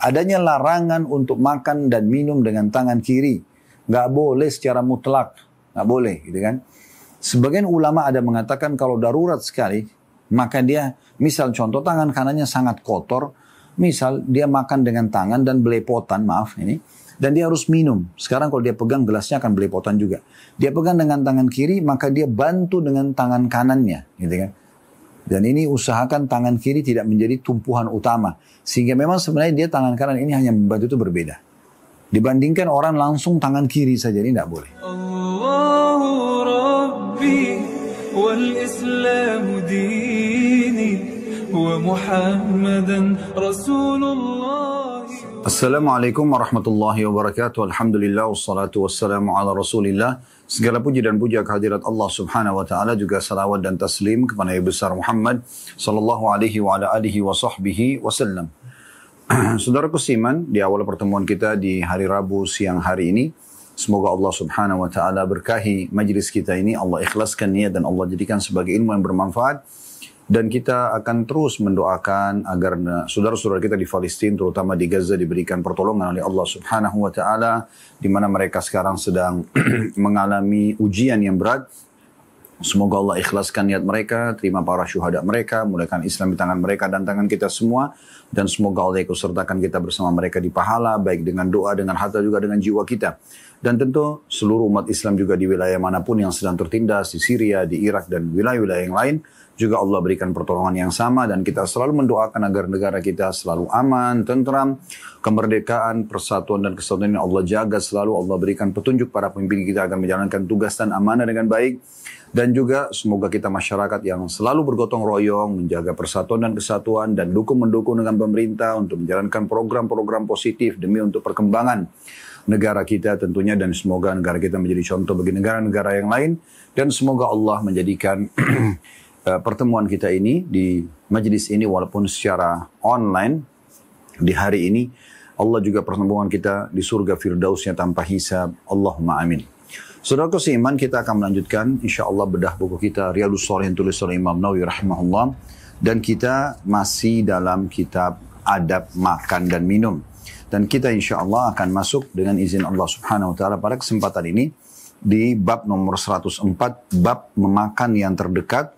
Adanya larangan untuk makan dan minum dengan tangan kiri. Nggak boleh secara mutlak. Nggak boleh gitu kan. Sebagian ulama ada mengatakan kalau darurat sekali, maka dia, misal contoh tangan kanannya sangat kotor, misal dia makan dengan tangan dan belepotan, maaf ini, dan dia harus minum. Sekarang kalau dia pegang gelasnya akan belepotan juga. Dia pegang dengan tangan kiri, maka dia bantu dengan tangan kanannya, gitu kan. Dan ini usahakan tangan kiri tidak menjadi tumpuan utama. Sehingga memang sebenarnya dia tangan kanan ini hanya membantu itu berbeda. Dibandingkan orang langsung tangan kiri saja, ini tidak boleh. Allahu Rabbi wal Islam dini wa Muhammadan Rasulullah. Assalamualaikum warahmatullahi wabarakatuh. Alhamdulillah wassalatu wassalamu ala Rasulillah. Segala puji dan puja kehadirat Allah Subhanahu wa taala, juga salawat dan taslim kepada Nabi besar Muhammad sallallahu alaihi wa ala alihi wa sahbihi wasallam. Saudaraku seiman, di awal pertemuan kita di hari Rabu siang hari ini, semoga Allah Subhanahu wa taala berkahi majlis kita ini, Allah ikhlaskan niat dan Allah jadikan sebagai ilmu yang bermanfaat. Dan kita akan terus mendoakan agar saudara-saudara kita di Palestina, terutama di Gaza, diberikan pertolongan oleh Allah Subhanahu wa taala, di mana mereka sekarang sedang mengalami ujian yang berat. Semoga Allah ikhlaskan niat mereka, terima para syuhada mereka, mulakan Islam di tangan mereka dan tangan kita semua. Dan semoga Allah ikut sertakan kita bersama mereka di pahala, baik dengan doa, dengan harta, juga dengan jiwa kita. Dan tentu seluruh umat Islam juga di wilayah manapun yang sedang tertindas, di Syria, di Irak, dan wilayah-wilayah yang lain, juga Allah berikan pertolongan yang sama. Dan kita selalu mendoakan agar negara kita selalu aman, tentram, kemerdekaan, persatuan dan kesatuan ini Allah jaga selalu. Allah berikan petunjuk para pemimpin kita agar menjalankan tugas dan amanah dengan baik. Dan juga semoga kita masyarakat yang selalu bergotong royong, menjaga persatuan dan kesatuan, dan mendukung dengan pemerintah untuk menjalankan program-program positif demi untuk perkembangan negara kita tentunya. Dan semoga negara kita menjadi contoh bagi negara-negara yang lain. Dan semoga Allah menjadikan pertemuan kita ini di majlis ini walaupun secara online di hari ini, Allah juga pertemuan kita di surga Firdausnya tanpa hisab. Allahumma amin. Saudaraku seiman, kita akan melanjutkan insyaAllah bedah buku kita Riyadhus Shalihin tulis oleh Imam Nawawi rahimahullah. Dan kita masih dalam kitab adab makan dan minum. Dan kita insyaAllah akan masuk dengan izin Allah Subhanahu wa ta'ala pada kesempatan ini di bab nomor 104, bab memakan yang terdekat,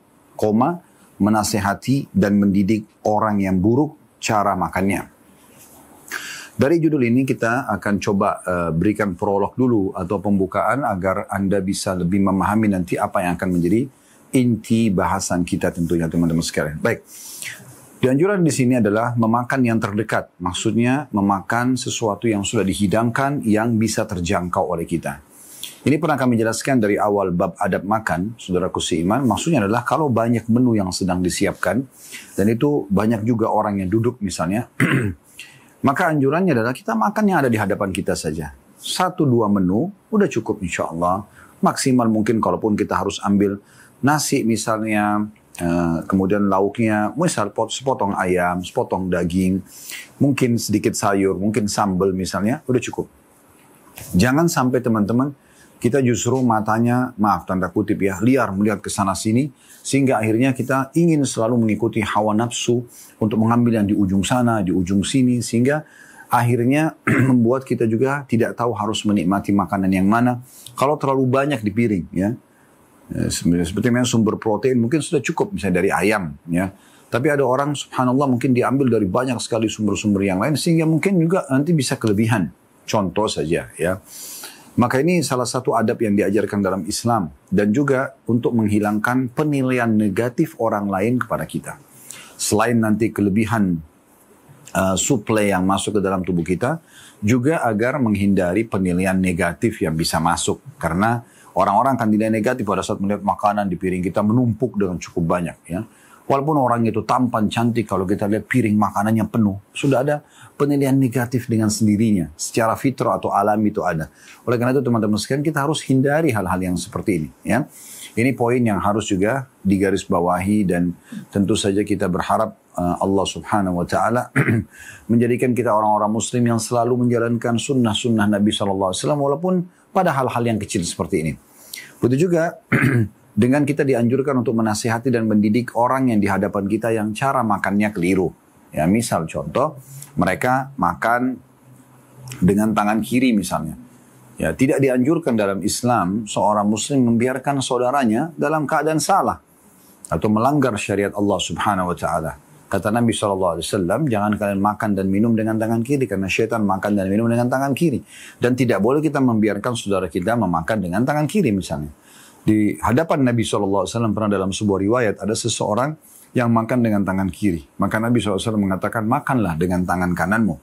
menasehati dan mendidik orang yang buruk cara makannya. Dari judul ini kita akan coba berikan prolog dulu atau pembukaan agar Anda bisa lebih memahami nanti apa yang akan menjadi inti bahasan kita tentunya teman-teman sekalian. Baik. Dianjuran di sini adalah memakan yang terdekat. Maksudnya memakan sesuatu yang sudah dihidangkan yang bisa terjangkau oleh kita. Ini pernah kami jelaskan dari awal bab adab makan, saudaraku seiman. Maksudnya adalah kalau banyak menu yang sedang disiapkan dan itu banyak juga orang yang duduk misalnya, maka anjurannya adalah kita makan yang ada di hadapan kita saja. 1-2 menu udah cukup insya Allah. Maksimal mungkin kalaupun kita harus ambil nasi misalnya, kemudian lauknya, misal sepotong ayam, sepotong daging, mungkin sedikit sayur, mungkin sambal misalnya, udah cukup. Jangan sampai teman-teman kita justru matanya, maaf tanda kutip ya, liar melihat ke sana sini, sehingga akhirnya kita ingin selalu mengikuti hawa nafsu untuk mengambil yang di ujung sana, di ujung sini, sehingga akhirnya membuat kita juga tidak tahu harus menikmati makanan yang mana. Kalau terlalu banyak di piring, ya, seperti memang sumber protein mungkin sudah cukup, misalnya dari ayam, ya. Tapi ada orang, subhanallah, mungkin diambil dari banyak sekali sumber-sumber yang lain, sehingga mungkin juga nanti bisa kelebihan. Contoh saja, ya. Maka ini salah satu adab yang diajarkan dalam Islam. Dan juga untuk menghilangkan penilaian negatif orang lain kepada kita. Selain nanti kelebihan suplai yang masuk ke dalam tubuh kita, juga agar menghindari penilaian negatif yang bisa masuk. Karena orang-orang akan dinilai negatif pada saat melihat makanan di piring kita menumpuk dengan cukup banyak. Ya. Walaupun orang itu tampan, cantik, kalau kita lihat piring makanannya penuh, sudah ada penilaian negatif dengan sendirinya. Secara fitrah atau alami itu ada. Oleh karena itu teman-teman sekalian, kita harus hindari hal-hal yang seperti ini. Ya. Ini poin yang harus juga digarisbawahi, dan tentu saja kita berharap Allah Subhanahu wa ta'ala menjadikan kita orang-orang muslim yang selalu menjalankan sunnah-sunnah Nabi SAW, walaupun pada hal-hal yang kecil seperti ini. Begitu juga dengan kita dianjurkan untuk menasihati dan mendidik orang yang di hadapan kita yang cara makannya keliru. Ya, misal contoh, mereka makan dengan tangan kiri misalnya. Ya, tidak dianjurkan dalam Islam seorang muslim membiarkan saudaranya dalam keadaan salah atau melanggar syariat Allah Subhanahu wa taala. Kata Nabi SAW, jangan kalian makan dan minum dengan tangan kiri karena syaitan makan dan minum dengan tangan kiri. Dan tidak boleh kita membiarkan saudara kita memakan dengan tangan kiri misalnya. Di hadapan Nabi SAW pernah dalam sebuah riwayat ada seseorang yang makan dengan tangan kiri. Maka Nabi SAW mengatakan, makanlah dengan tangan kananmu.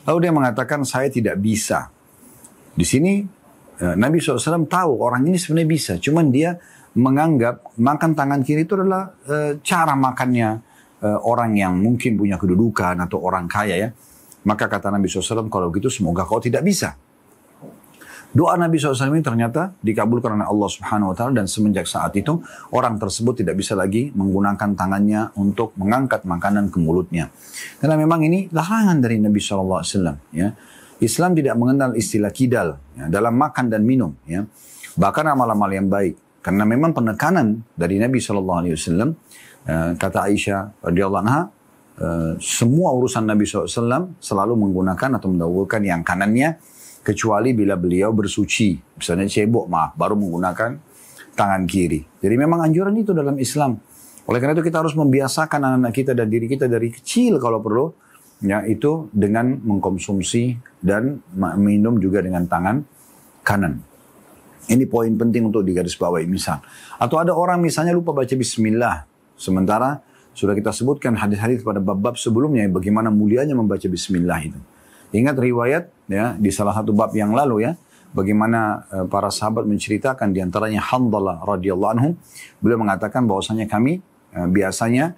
Lalu dia mengatakan, saya tidak bisa. Di sini Nabi SAW tahu orang ini sebenarnya bisa. Cuman dia menganggap makan tangan kiri itu adalah cara makannya orang yang mungkin punya kedudukan atau orang kaya ya. Maka kata Nabi SAW, kalau begitu semoga kau tidak bisa. Doa Nabi SAW ini ternyata dikabulkan oleh Allah Subhanahu Wa Taala dan semenjak saat itu orang tersebut tidak bisa lagi menggunakan tangannya untuk mengangkat makanan ke mulutnya. Karena memang ini larangan dari Nabi SAW. Ya. Islam tidak mengenal istilah kidal ya, dalam makan dan minum. Ya. Bahkan amal-amal yang baik. Karena memang penekanan dari Nabi SAW, kata Aisyah radhiyallahu anha, semua urusan Nabi SAW selalu menggunakan atau mendahulukan yang kanannya, kecuali bila beliau bersuci, misalnya cebok baru menggunakan tangan kiri. Jadi memang anjuran itu dalam Islam. Oleh karena itu kita harus membiasakan anak-anak kita dan diri kita dari kecil kalau perlu, ya itu dengan mengkonsumsi dan minum juga dengan tangan kanan. Ini poin penting untuk digarisbawahi misal. Atau ada orang misalnya lupa baca bismillah, sementara sudah kita sebutkan hadis-hadis pada bab-bab sebelumnya bagaimana mulianya membaca bismillah itu. Ingat riwayat ya di salah satu bab yang lalu ya, bagaimana para sahabat menceritakan diantaranya Hanzalah radhiyallahu anhu, beliau mengatakan bahwasanya kami biasanya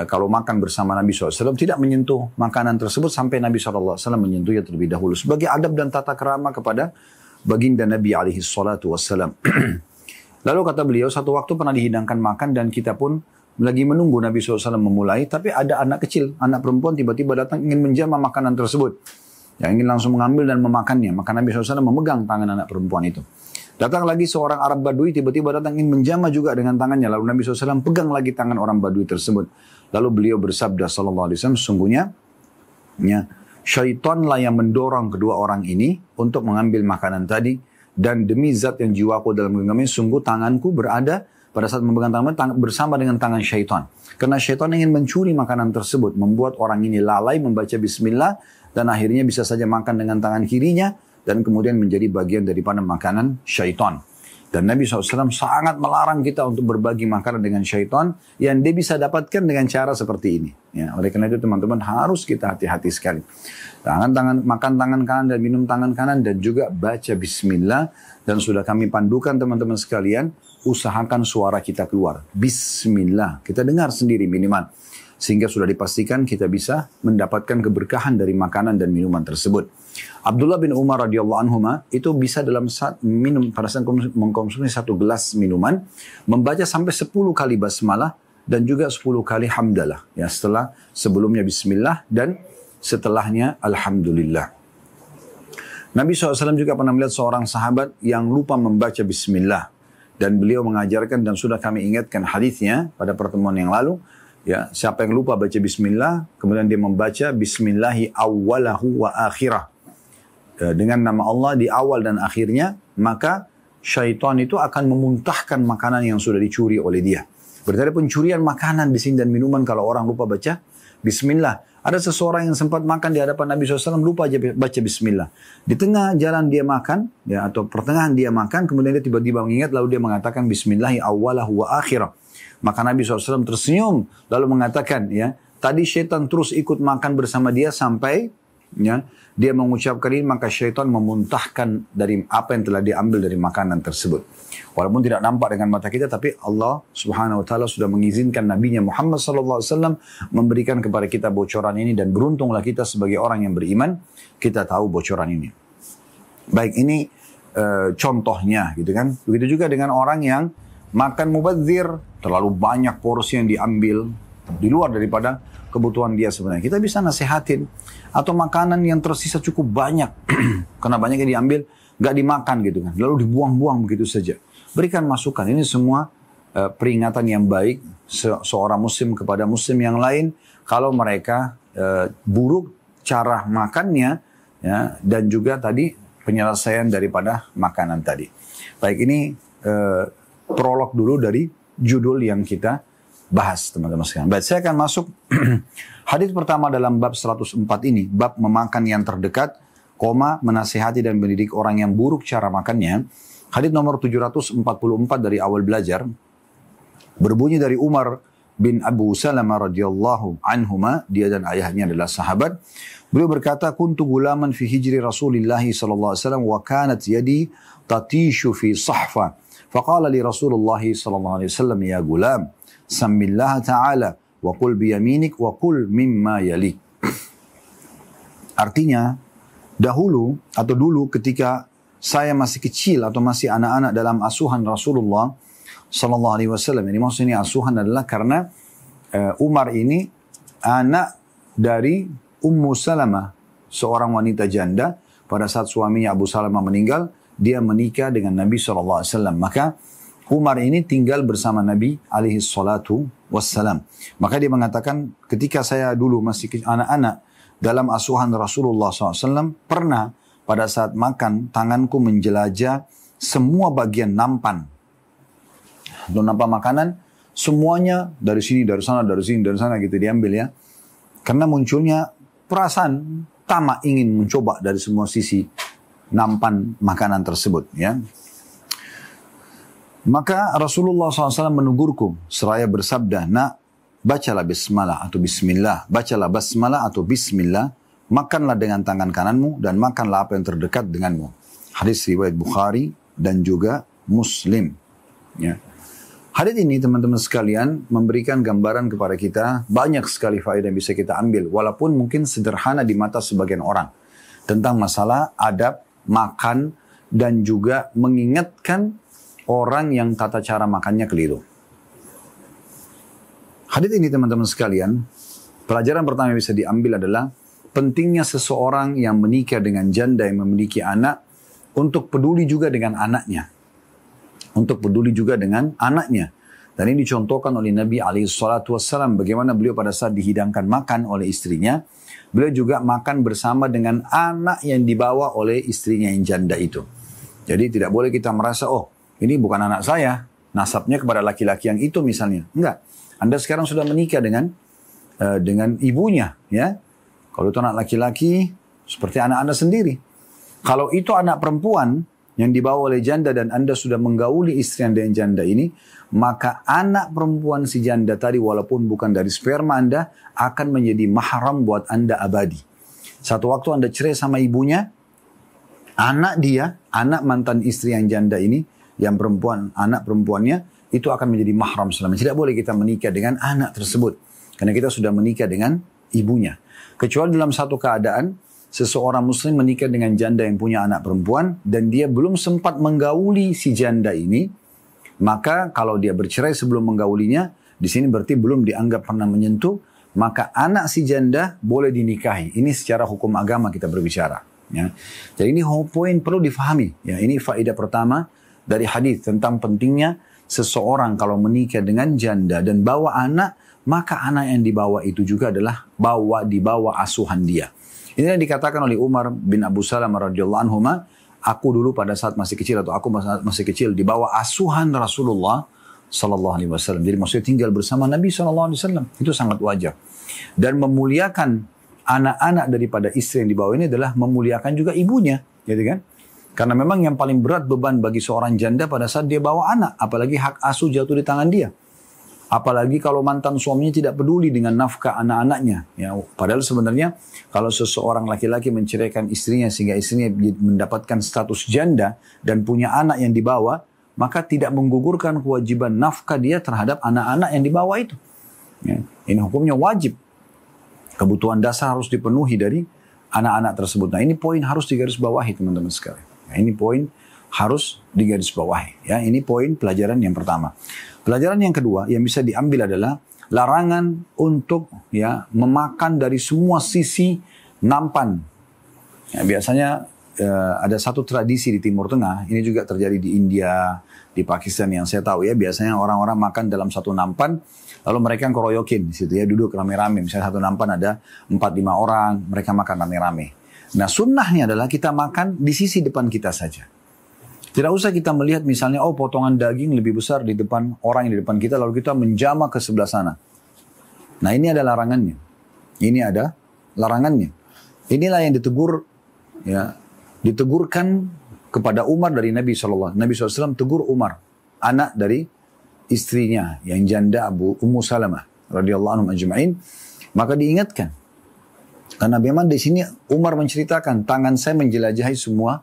kalau makan bersama Nabi SAW tidak menyentuh makanan tersebut sampai Nabi SAW menyentuhnya terlebih dahulu sebagai adab dan tata krama kepada baginda Nabi alaihi salatu wassalam. Lalu kata beliau, satu waktu pernah dihidangkan makan dan kita pun lagi menunggu Nabi SAW memulai, tapi ada anak kecil, anak perempuan tiba-tiba datang ingin menjamah makanan tersebut. Yang ingin langsung mengambil dan memakannya. Maka Nabi SAW memegang tangan anak perempuan itu. Datang lagi seorang Arab Badui tiba-tiba datang ingin menjamah juga dengan tangannya. Lalu Nabi SAW pegang lagi tangan orang Badui tersebut. Lalu beliau bersabda SAW, sesungguhnya ya, syaitanlah yang mendorong kedua orang ini untuk mengambil makanan tadi. Dan demi zat yang jiwaku dalam genggamannya, sungguh tanganku berada pada saat memegang tangan bersama dengan tangan syaitan. Karena syaitan ingin mencuri makanan tersebut. Membuat orang ini lalai membaca bismillah. Dan akhirnya bisa saja makan dengan tangan kirinya. Dan kemudian menjadi bagian daripada makanan syaitan. Dan Nabi SAW sangat melarang kita untuk berbagi makanan dengan syaitan. Yang dia bisa dapatkan dengan cara seperti ini. Ya, oleh karena itu teman-teman harus kita hati-hati sekali. Makan tangan kanan dan minum tangan kanan. Dan juga baca bismillah. Dan sudah kami pandukan teman-teman sekalian. Usahakan suara kita keluar. Bismillah. Kita dengar sendiri minimal. Sehingga sudah dipastikan kita bisa mendapatkan keberkahan dari makanan dan minuman tersebut. Abdullah bin Umar radhiyallahu anhuma itu bisa dalam saat minum, pada saat mengkonsumsi satu gelas minuman, membaca sampai 10 kali basmalah dan juga 10 kali hamdalah. Ya, sebelumnya bismillah dan setelahnya alhamdulillah. Nabi SAW juga pernah melihat seorang sahabat yang lupa membaca bismillah. Dan beliau mengajarkan dan sudah kami ingatkan hadisnya pada pertemuan yang lalu. Ya, siapa yang lupa baca bismillah, kemudian dia membaca bismillahi awwalahu wa akhirah. Dengan nama Allah di awal dan akhirnya, maka syaitan itu akan memuntahkan makanan yang sudah dicuri oleh dia. Berarti ada pencurian makanan di sini dan minuman kalau orang lupa baca bismillah. Ada seseorang yang sempat makan di hadapan Nabi SAW lupa baca bismillah. Di tengah jalan dia makan, ya, atau pertengahan dia makan, kemudian dia tiba-tiba mengingat lalu dia mengatakan bismillahi awwalahu wa akhirah. Maka Nabi SAW tersenyum lalu mengatakan, ya, tadi syaitan terus ikut makan bersama dia sampai ya, dia mengucapkan ini, maka syaitan memuntahkan dari apa yang telah diambil dari makanan tersebut. Walaupun tidak nampak dengan mata kita, tapi Allah Subhanahu Wa Taala sudah mengizinkan Nabi-Nya Muhammad SAW memberikan kepada kita bocoran ini, dan beruntunglah kita sebagai orang yang beriman, kita tahu bocoran ini. Baik, ini contohnya, gitu kan? Begitu juga dengan orang yang makan mubadzir, terlalu banyak porsi yang diambil di luar daripada kebutuhan dia sebenarnya. Kita bisa nasihatin. Atau makanan yang tersisa cukup banyak. Karena banyak yang diambil, nggak dimakan gitu kan. Lalu dibuang-buang begitu saja. Berikan masukan. Ini semua peringatan yang baik seorang muslim kepada muslim yang lain. Kalau mereka buruk cara makannya, ya, dan juga tadi penyelesaian daripada makanan tadi. Baik, ini prolog dulu dari judul yang kita bahas, teman-teman sekalian. Baik, saya akan masuk hadis pertama dalam bab 104 ini, bab memakan yang terdekat, menasihati dan mendidik orang yang buruk cara makannya. Hadis nomor 744 dari awal belajar, berbunyi dari Umar bin Abu Salamah radhiyallahu anhuma, dia dan ayahnya adalah sahabat. Beliau berkata, kuntu gulaman fi hijri Rasulillah sallallahu alaihi wasallam wa kanat yadi tatishu fi sahfa. Faqala li Rasulullah sallallahu alaihi wasallam, ya gulam, samillah ta'ala wa qul bi yaminik wa qul mimma yalik. Artinya, dahulu atau dulu ketika saya masih kecil atau masih anak-anak dalam asuhan Rasulullah sallallahu alaihi wasallam. Ini maksudnya asuhan adalah karena Umar ini anak dari Ummu Salamah, seorang wanita janda. Pada saat suaminya Abu Salamah meninggal, dia menikah dengan Nabi sallallahu alaihi wasallam. Maka Umar ini tinggal bersama Nabi alaihi salatu wassalam. Maka dia mengatakan, ketika saya dulu masih anak-anak dalam asuhan Rasulullah SAW, pernah pada saat makan, tanganku menjelajah semua bagian nampan. Untuk nampan makanan, semuanya dari sini, dari sana, dari sini, dari sana gitu diambil ya. Karena munculnya perasaan tamak ingin mencoba dari semua sisi nampan makanan tersebut ya. Maka Rasulullah SAW menegurku seraya bersabda, nak, bacalah bismillah atau bismillah, bacalah basmalah atau bismillah, makanlah dengan tangan kananmu dan makanlah apa yang terdekat denganmu. Hadis riwayat Bukhari dan juga Muslim. Ya. Hadis ini teman-teman sekalian memberikan gambaran kepada kita banyak sekali faedah yang bisa kita ambil, walaupun mungkin sederhana di mata sebagian orang, tentang masalah adab makan dan juga mengingatkan orang yang tata cara makannya keliru. Hadis ini teman-teman sekalian, pelajaran pertama yang bisa diambil adalah pentingnya seseorang yang menikah dengan janda yang memiliki anak untuk peduli juga dengan anaknya. Untuk peduli juga dengan anaknya. Dan ini dicontohkan oleh Nabi SAW, bagaimana beliau pada saat dihidangkan makan oleh istrinya, beliau juga makan bersama dengan anak yang dibawa oleh istrinya yang janda itu. Jadi tidak boleh kita merasa, oh ini bukan anak saya, nasabnya kepada laki-laki yang itu misalnya. Enggak. Anda sekarang sudah menikah dengan ibunya, ya. Kalau itu anak laki-laki, seperti anak Anda sendiri. Kalau itu anak perempuan yang dibawa oleh janda dan Anda sudah menggauli istri Anda yang janda ini, maka anak perempuan si janda tadi walaupun bukan dari sperma Anda akan menjadi mahram buat Anda abadi. Satu waktu Anda cerai sama ibunya, anak dia, anak mantan istri yang janda ini, yang perempuan, anak perempuannya, itu akan menjadi mahram selama. Tidak boleh kita menikah dengan anak tersebut. Karena kita sudah menikah dengan ibunya. Kecuali dalam satu keadaan, seseorang muslim menikah dengan janda yang punya anak perempuan, dan dia belum sempat menggauli si janda ini, maka kalau dia bercerai sebelum menggaulinya, di sini berarti belum dianggap pernah menyentuh, maka anak si janda boleh dinikahi. Ini secara hukum agama kita berbicara. Ya. Jadi ini poin perlu difahami. Ya, ini faedah pertama dari hadis tentang pentingnya seseorang kalau menikah dengan janda dan bawa anak, maka anak yang dibawa itu juga adalah di bawah asuhan dia. Ini yang dikatakan oleh Umar bin Abu Salamah radhiyallahu anhu, aku dulu pada saat masih kecil atau aku masih kecil di bawah asuhan Rasulullah sallallahu alaihi wasallam. Jadi maksudnya tinggal bersama Nabi sallallahu alaihi wasallam. Itu sangat wajar. Dan memuliakan anak-anak daripada istri yang dibawa ini adalah memuliakan juga ibunya, gitu kan? Karena memang yang paling berat beban bagi seorang janda pada saat dia bawa anak. Apalagi hak asuh jatuh di tangan dia. Apalagi kalau mantan suaminya tidak peduli dengan nafkah anak-anaknya. Ya, padahal sebenarnya kalau seseorang laki-laki menceraikan istrinya sehingga istrinya mendapatkan status janda dan punya anak yang dibawa, maka tidak menggugurkan kewajiban nafkah dia terhadap anak-anak yang dibawa itu. Ya, ini hukumnya wajib. Kebutuhan dasar harus dipenuhi dari anak-anak tersebut. Nah, ini poin harus digarisbawahi teman-teman sekalian. Nah, ini poin harus digarisbawahi. Ya, ini poin pelajaran yang pertama. Pelajaran yang kedua yang bisa diambil adalah larangan untuk ya memakan dari semua sisi nampan. Ya, biasanya ada satu tradisi di Timur Tengah, ini juga terjadi di India, di Pakistan yang saya tahu ya, biasanya orang-orang makan dalam satu nampan, lalu mereka keroyokin di situ ya, duduk rame-rame. Misalnya satu nampan ada 4-5 orang, mereka makan rame-rame. Nah sunnahnya adalah kita makan di sisi depan kita saja. Tidak usah kita melihat misalnya, oh potongan daging lebih besar di depan orang yang di depan kita, lalu kita menjamah ke sebelah sana. Nah ini ada larangannya. Ini ada larangannya. Inilah yang ditegur, ya, ditegurkan kepada Umar dari Nabi SAW. Nabi SAW tegur Umar, anak dari istrinya yang janda Ummu Salamah radhiyallahu anhum ajma'in. Maka diingatkan, karena memang di sini Umar menceritakan, tangan saya menjelajahi semua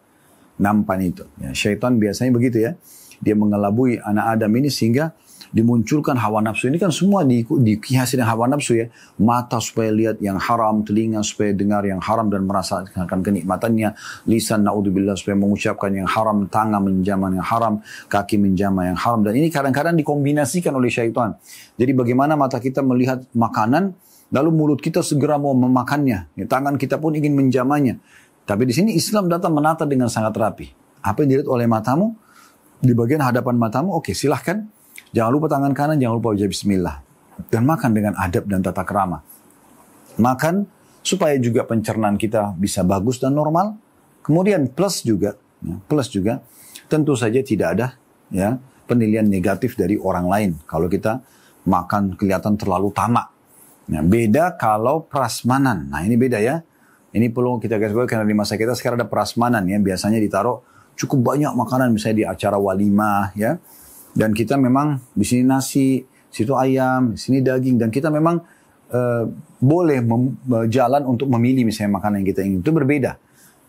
nampan itu. Ya, syaitan biasanya begitu ya, dia mengelabui anak Adam ini sehingga dimunculkan hawa nafsu. Ini kan semua dihiasi dengan hawa nafsu ya. Mata supaya lihat yang haram, telinga supaya dengar yang haram dan merasakan kenikmatannya, lisan na'udzubillah supaya mengucapkan yang haram, tangan menjamah yang haram, kaki menjamah yang haram. Dan ini kadang-kadang dikombinasikan oleh syaitan. Jadi bagaimana mata kita melihat makanan, lalu mulut kita segera mau memakannya, ya, tangan kita pun ingin menjamahnya. Tapi di sini Islam datang menata dengan sangat rapi. Apa yang dilihat oleh matamu, di bagian hadapan matamu, oke silahkan. Jangan lupa tangan kanan, jangan lupa ucap bismillah. Dan makan dengan adab dan tata krama. Makan supaya juga pencernaan kita bisa bagus dan normal. Kemudian plus juga, tentu saja tidak ada ya penilaian negatif dari orang lain. Kalau kita makan kelihatan terlalu tamak. Nah, beda kalau prasmanan. Nah ini beda ya. Ini perlu kita garis bawahi karena di masa kita sekarang ada prasmanan ya. Biasanya ditaruh cukup banyak makanan misalnya di acara walimah ya. Dan kita memang di sini nasi, situ ayam, di sini daging, dan kita memang boleh jalan untuk memilih misalnya makanan yang kita ingin. Itu berbeda.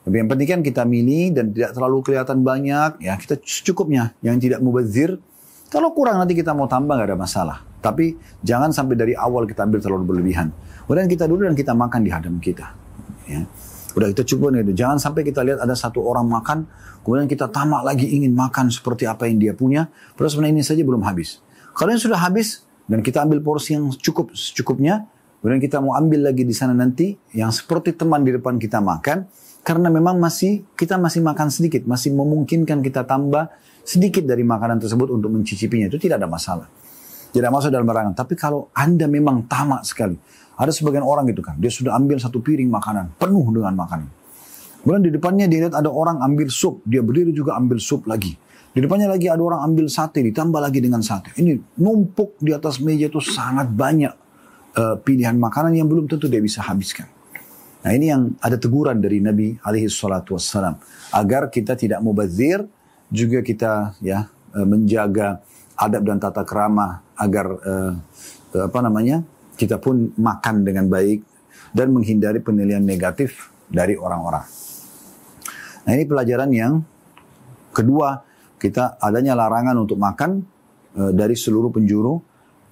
Tapi yang penting kan kita milih dan tidak terlalu kelihatan banyak, ya kita secukupnya, yang tidak mubazir. Kalau kurang nanti kita mau tambah nggak ada masalah. Tapi jangan sampai dari awal kita ambil terlalu berlebihan. Kemudian kita duduk dan kita makan di hadapan kita. Ya. Udah kita cukup nih. Jangan sampai kita lihat ada satu orang makan, kemudian kita tamak lagi ingin makan seperti apa yang dia punya. Padahal sebenarnya ini saja belum habis. Kalau yang sudah habis dan kita ambil porsi yang cukup secukupnya, kemudian kita mau ambil lagi di sana nanti yang seperti teman di depan kita makan, karena memang kita masih makan sedikit, masih memungkinkan kita tambah sedikit dari makanan tersebut untuk mencicipinya. Itu tidak ada masalah. Tidak masuk dalam larangan. Tapi kalau Anda memang tamak sekali, ada sebagian orang gitu kan, dia sudah ambil satu piring makanan, penuh dengan makanan. Kemudian di depannya dia lihat ada orang ambil sup, dia berdiri juga ambil sup lagi. Di depannya lagi ada orang ambil sate, ditambah lagi dengan sate. Ini numpuk di atas meja itu sangat banyak pilihan makanan yang belum tentu dia bisa habiskan. Nah ini yang ada teguran dari Nabi SAW, agar kita tidak mubazir, juga kita ya menjaga adab dan tata krama, agar kita pun makan dengan baik dan menghindari penilaian negatif dari orang-orang. Nah ini pelajaran yang kedua, kita adanya larangan untuk makan dari seluruh penjuru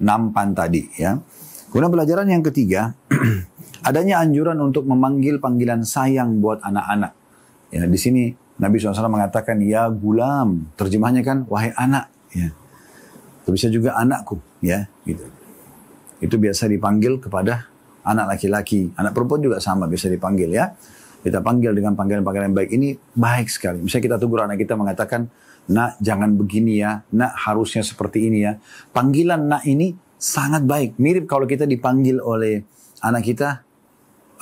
nampan tadi ya. Kemudian pelajaran yang ketiga, adanya anjuran untuk memanggil panggilan sayang buat anak-anak. Ya, di sini Nabi SAW mengatakan ya gulam, terjemahnya kan wahai anak ya. Itu bisa juga anakku ya gitu. Itu biasa dipanggil kepada anak laki-laki. Anak perempuan juga sama, biasa dipanggil ya. Kita panggil dengan panggilan-panggilan baik. Ini baik sekali. Misalnya kita tegur anak kita mengatakan, nak jangan begini ya, nak harusnya seperti ini ya. Panggilan nak ini sangat baik. Mirip kalau kita dipanggil oleh anak kita,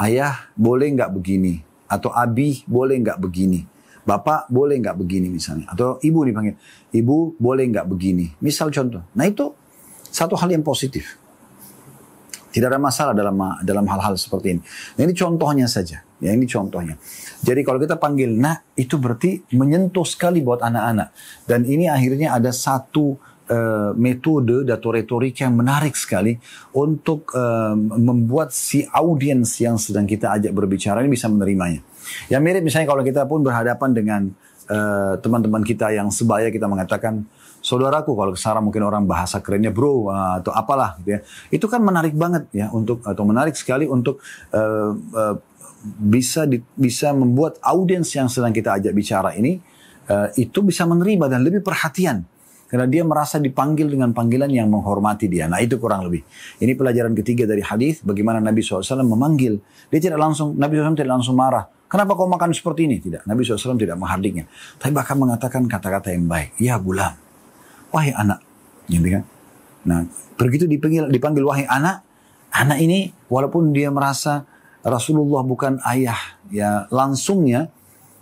ayah boleh nggak begini? Atau abi boleh nggak begini? Bapak boleh nggak begini misalnya? Atau ibu dipanggil, ibu boleh nggak begini? Misal contoh. Nah itu satu hal yang positif. Tidak ada masalah dalam hal-hal seperti ini. Nah, ini contohnya saja. Ya, ini contohnya. Jadi kalau kita panggil nak, itu berarti menyentuh sekali buat anak-anak. Dan ini akhirnya ada satu metode atau retorika yang menarik sekali untuk membuat si audiens yang sedang kita ajak berbicara ini bisa menerimanya. Yang mirip misalnya kalau kita pun berhadapan dengan teman-teman kita yang sebaya, kita mengatakan saudaraku, kalau sekarang mungkin orang bahasa kerennya bro atau apalah gitu ya. Itu kan menarik banget ya atau menarik sekali untuk bisa membuat audiens yang sedang kita ajak bicara ini itu bisa menerima dan lebih perhatian. Karena dia merasa dipanggil dengan panggilan yang menghormati dia. Nah itu kurang lebih. Ini pelajaran ketiga dari hadis bagaimana Nabi SAW memanggil. Dia tidak langsung, Nabi SAW tidak langsung marah. Kenapa kau makan seperti ini? Tidak. Nabi SAW tidak menghardiknya. Tapi bahkan mengatakan kata-kata yang baik. Ya gulam. Wahai anak. Gitu kan? Nah begitu dipanggil wahai anak. Anak ini walaupun dia merasa Rasulullah bukan ayah ya langsungnya.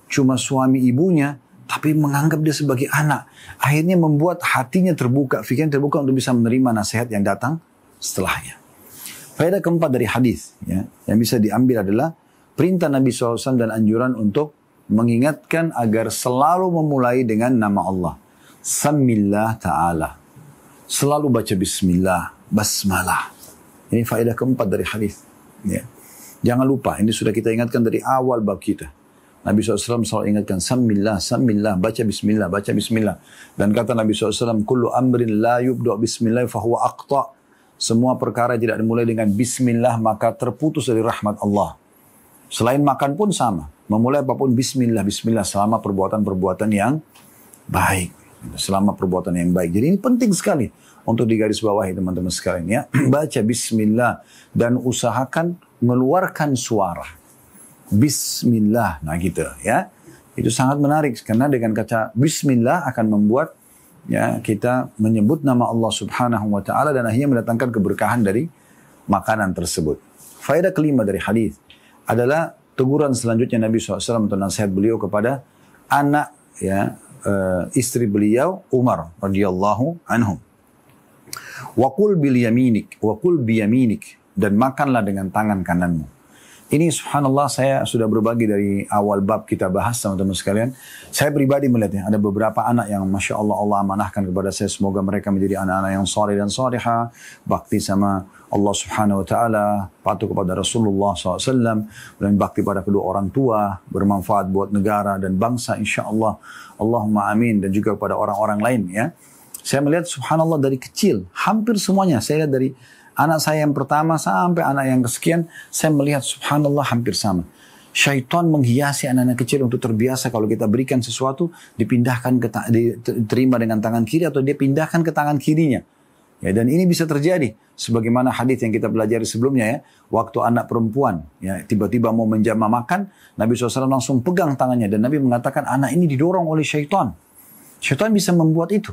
Cuma suami ibunya. Tapi menganggap dia sebagai anak. Akhirnya membuat hatinya terbuka. Pikiran terbuka untuk bisa menerima nasihat yang datang setelahnya. Faedah keempat dari hadis ya, yang bisa diambil adalah perintah Nabi SAW dan anjuran untuk mengingatkan agar selalu memulai dengan nama Allah. Samillah ta'ala. Selalu baca bismillah, basmalah. Ini faedah keempat dari hadis. Ya. Jangan lupa, ini sudah kita ingatkan dari awal bab kita. Nabi SAW selalu ingatkan, Samillah, Samillah, baca bismillah, baca bismillah. Dan kata Nabi SAW, Kullu amrin la yubda' bismillah fahuwa aqta'. Semua perkara tidak dimulai dengan bismillah, maka terputus dari rahmat Allah. Selain makan pun sama. Memulai apapun bismillah, bismillah, selama perbuatan-perbuatan yang baik. Selama perbuatan yang baik. Jadi ini penting sekali untuk digarisbawahi teman-teman sekalian ya. Baca bismillah dan usahakan mengeluarkan suara. Bismillah, nah gitu ya. Itu sangat menarik karena dengan kata Bismillah akan membuat ya kita menyebut nama Allah Subhanahu Wa Taala dan akhirnya mendatangkan keberkahan dari makanan tersebut. Faedah kelima dari hadis adalah teguran selanjutnya Nabi SAW untuk nasihat beliau kepada anak ya istri beliau Umar radhiyallahu anhu. Waqul bil yaminik, waqul bi yaminik, dan makanlah dengan tangan kananmu. Ini subhanallah saya sudah berbagi dari awal bab kita bahas teman-teman sekalian. Saya pribadi melihatnya ada beberapa anak yang Masya Allah Allah amanahkan kepada saya. Semoga mereka menjadi anak-anak yang saleh dan salihah. Bakti sama Allah subhanahu wa ta'ala. Patuh kepada Rasulullah SAW. Dan bakti pada kedua orang tua. Bermanfaat buat negara dan bangsa insya Allah. Allahumma amin. Dan juga kepada orang-orang lain ya. Saya melihat subhanallah dari kecil. Hampir semuanya. Saya lihat dari anak saya yang pertama sampai anak yang kesekian, saya melihat subhanallah hampir sama. Syaitan menghiasi anak-anak kecil untuk terbiasa kalau kita berikan sesuatu, dipindahkan diterima dengan tangan kiri atau dia pindahkan ke tangan kirinya. Ya, dan ini bisa terjadi. Sebagaimana hadis yang kita pelajari sebelumnya ya. Waktu anak perempuan ya tiba-tiba mau menjamah makan, Nabi SAW langsung pegang tangannya. Dan Nabi mengatakan anak ini didorong oleh syaitan. Syaitan bisa membuat itu.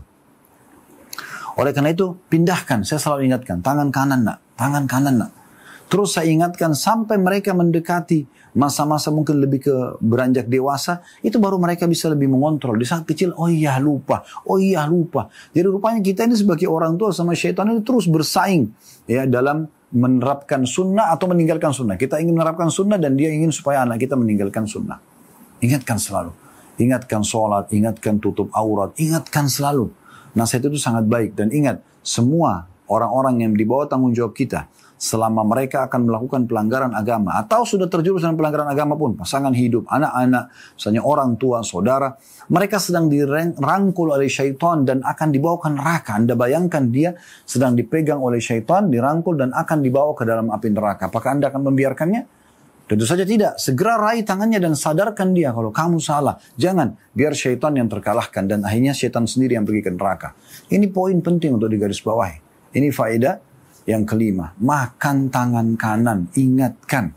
Oleh karena itu, pindahkan. Saya selalu ingatkan, tangan kanan nak, tangan kanan nak. Terus saya ingatkan sampai mereka mendekati masa-masa mungkin lebih ke beranjak dewasa, itu baru mereka bisa lebih mengontrol. Di saat kecil, oh iya lupa. Jadi rupanya kita ini sebagai orang tua sama syaitan ini terus bersaing ya dalam menerapkan sunnah atau meninggalkan sunnah. Kita ingin menerapkan sunnah dan dia ingin supaya anak kita meninggalkan sunnah. Ingatkan selalu. Ingatkan sholat, ingatkan tutup aurat, ingatkan selalu. Nasihat itu sangat baik dan ingat semua orang-orang yang di bawah tanggung jawab kita selama mereka akan melakukan pelanggaran agama atau sudah terjerumus dalam pelanggaran agama pun pasangan hidup, anak-anak, misalnya orang tua, saudara, mereka sedang dirangkul oleh syaitan dan akan dibawa ke neraka. Anda bayangkan dia sedang dipegang oleh syaitan, dirangkul dan akan dibawa ke dalam api neraka. Apakah Anda akan membiarkannya? Tentu saja tidak. Segera raih tangannya dan sadarkan dia kalau kamu salah. Jangan. Biar syaitan yang terkalahkan. Dan akhirnya syaitan sendiri yang pergi ke neraka. Ini poin penting untuk digarisbawahi. Ini faedah yang kelima. Makan tangan kanan. Ingatkan.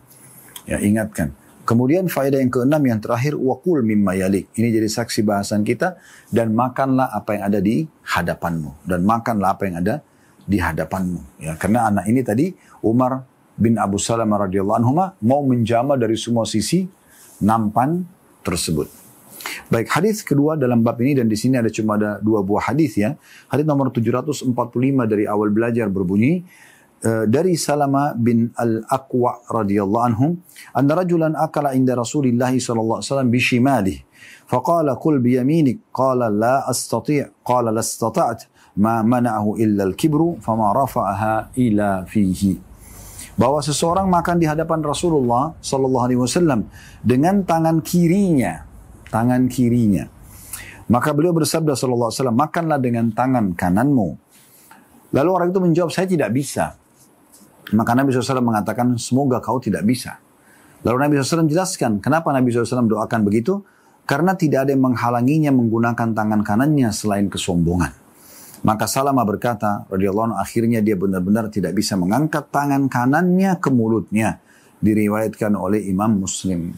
Ya, ingatkan. Kemudian faedah yang keenam yang terakhir. Waqul mimma yalik. Ini jadi saksi bahasan kita. Dan makanlah apa yang ada di hadapanmu. Dan makanlah apa yang ada di hadapanmu. Ya, karena anak ini tadi Umar bin Abu Salamah radhiyallahu anhu mau menjamah dari semua sisi nampan tersebut. Baik, hadis kedua dalam bab ini dan di sini ada cuma ada dua buah hadis ya. Hadis nomor 745 dari awal belajar berbunyi dari Salamah bin Al-Aqwa radhiyallahu anhu, anna rajulan akala inda Rasulillah sallallahu alaihi wasallam bi shimalihi faqala qul bi yaminik qala la astati' qala la istata'at ma mana'ahu illa al-kibru fama rafa'aha ila fihi. Bahwa seseorang makan di hadapan Rasulullah sallallahu alaihi wasallam dengan tangan kirinya. Maka beliau bersabda sallallahu alaihi wasallam, makanlah dengan tangan kananmu. Lalu orang itu menjawab, saya tidak bisa. Maka Nabi SAW mengatakan, semoga kau tidak bisa. Lalu Nabi SAW jelaskan, kenapa Nabi SAW doakan begitu? Karena tidak ada yang menghalanginya menggunakan tangan kanannya selain kesombongan. Maka Salamah berkata, radhiyallahu anhu, akhirnya dia benar-benar tidak bisa mengangkat tangan kanannya ke mulutnya. Diriwayatkan oleh Imam Muslim.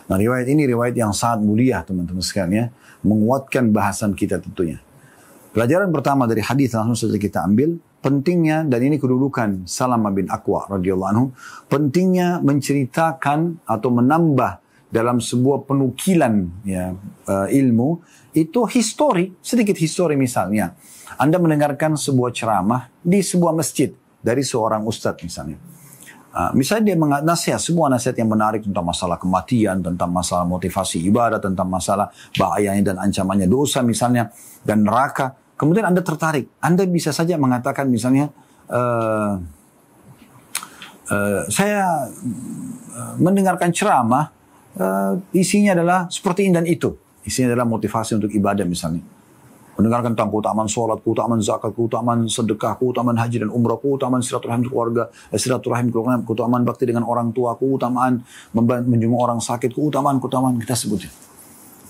Nah, riwayat ini riwayat yang sangat mulia, teman-teman sekalian, ya. Menguatkan bahasan kita tentunya. Pelajaran pertama dari hadis langsung saja kita ambil, pentingnya, dan ini kedudukan Salamah bin Aqwa radhiyallahu anhu, pentingnya menceritakan atau menambah dalam sebuah penukilan, ya, ilmu, itu histori, sedikit histori. Misalnya, Anda mendengarkan sebuah ceramah di sebuah masjid dari seorang ustadz misalnya. Misalnya dia nasihat, semua nasihat yang menarik tentang masalah kematian, tentang masalah motivasi ibadah, tentang masalah bahayanya dan ancamannya dosa misalnya, dan neraka. Kemudian Anda tertarik. Anda bisa saja mengatakan misalnya, saya mendengarkan ceramah, isinya adalah seperti ini dan itu. Isinya adalah motivasi untuk ibadah misalnya. Mendengarkan tentang keutamaan sholat, keutamaan zakat, keutamaan sedekah, keutamaan haji dan umrah, keutamaan silaturahim keluarga, keutamaan bakti dengan orang tua, keutamaan menjenguk orang sakit, keutamaan kita sebutin.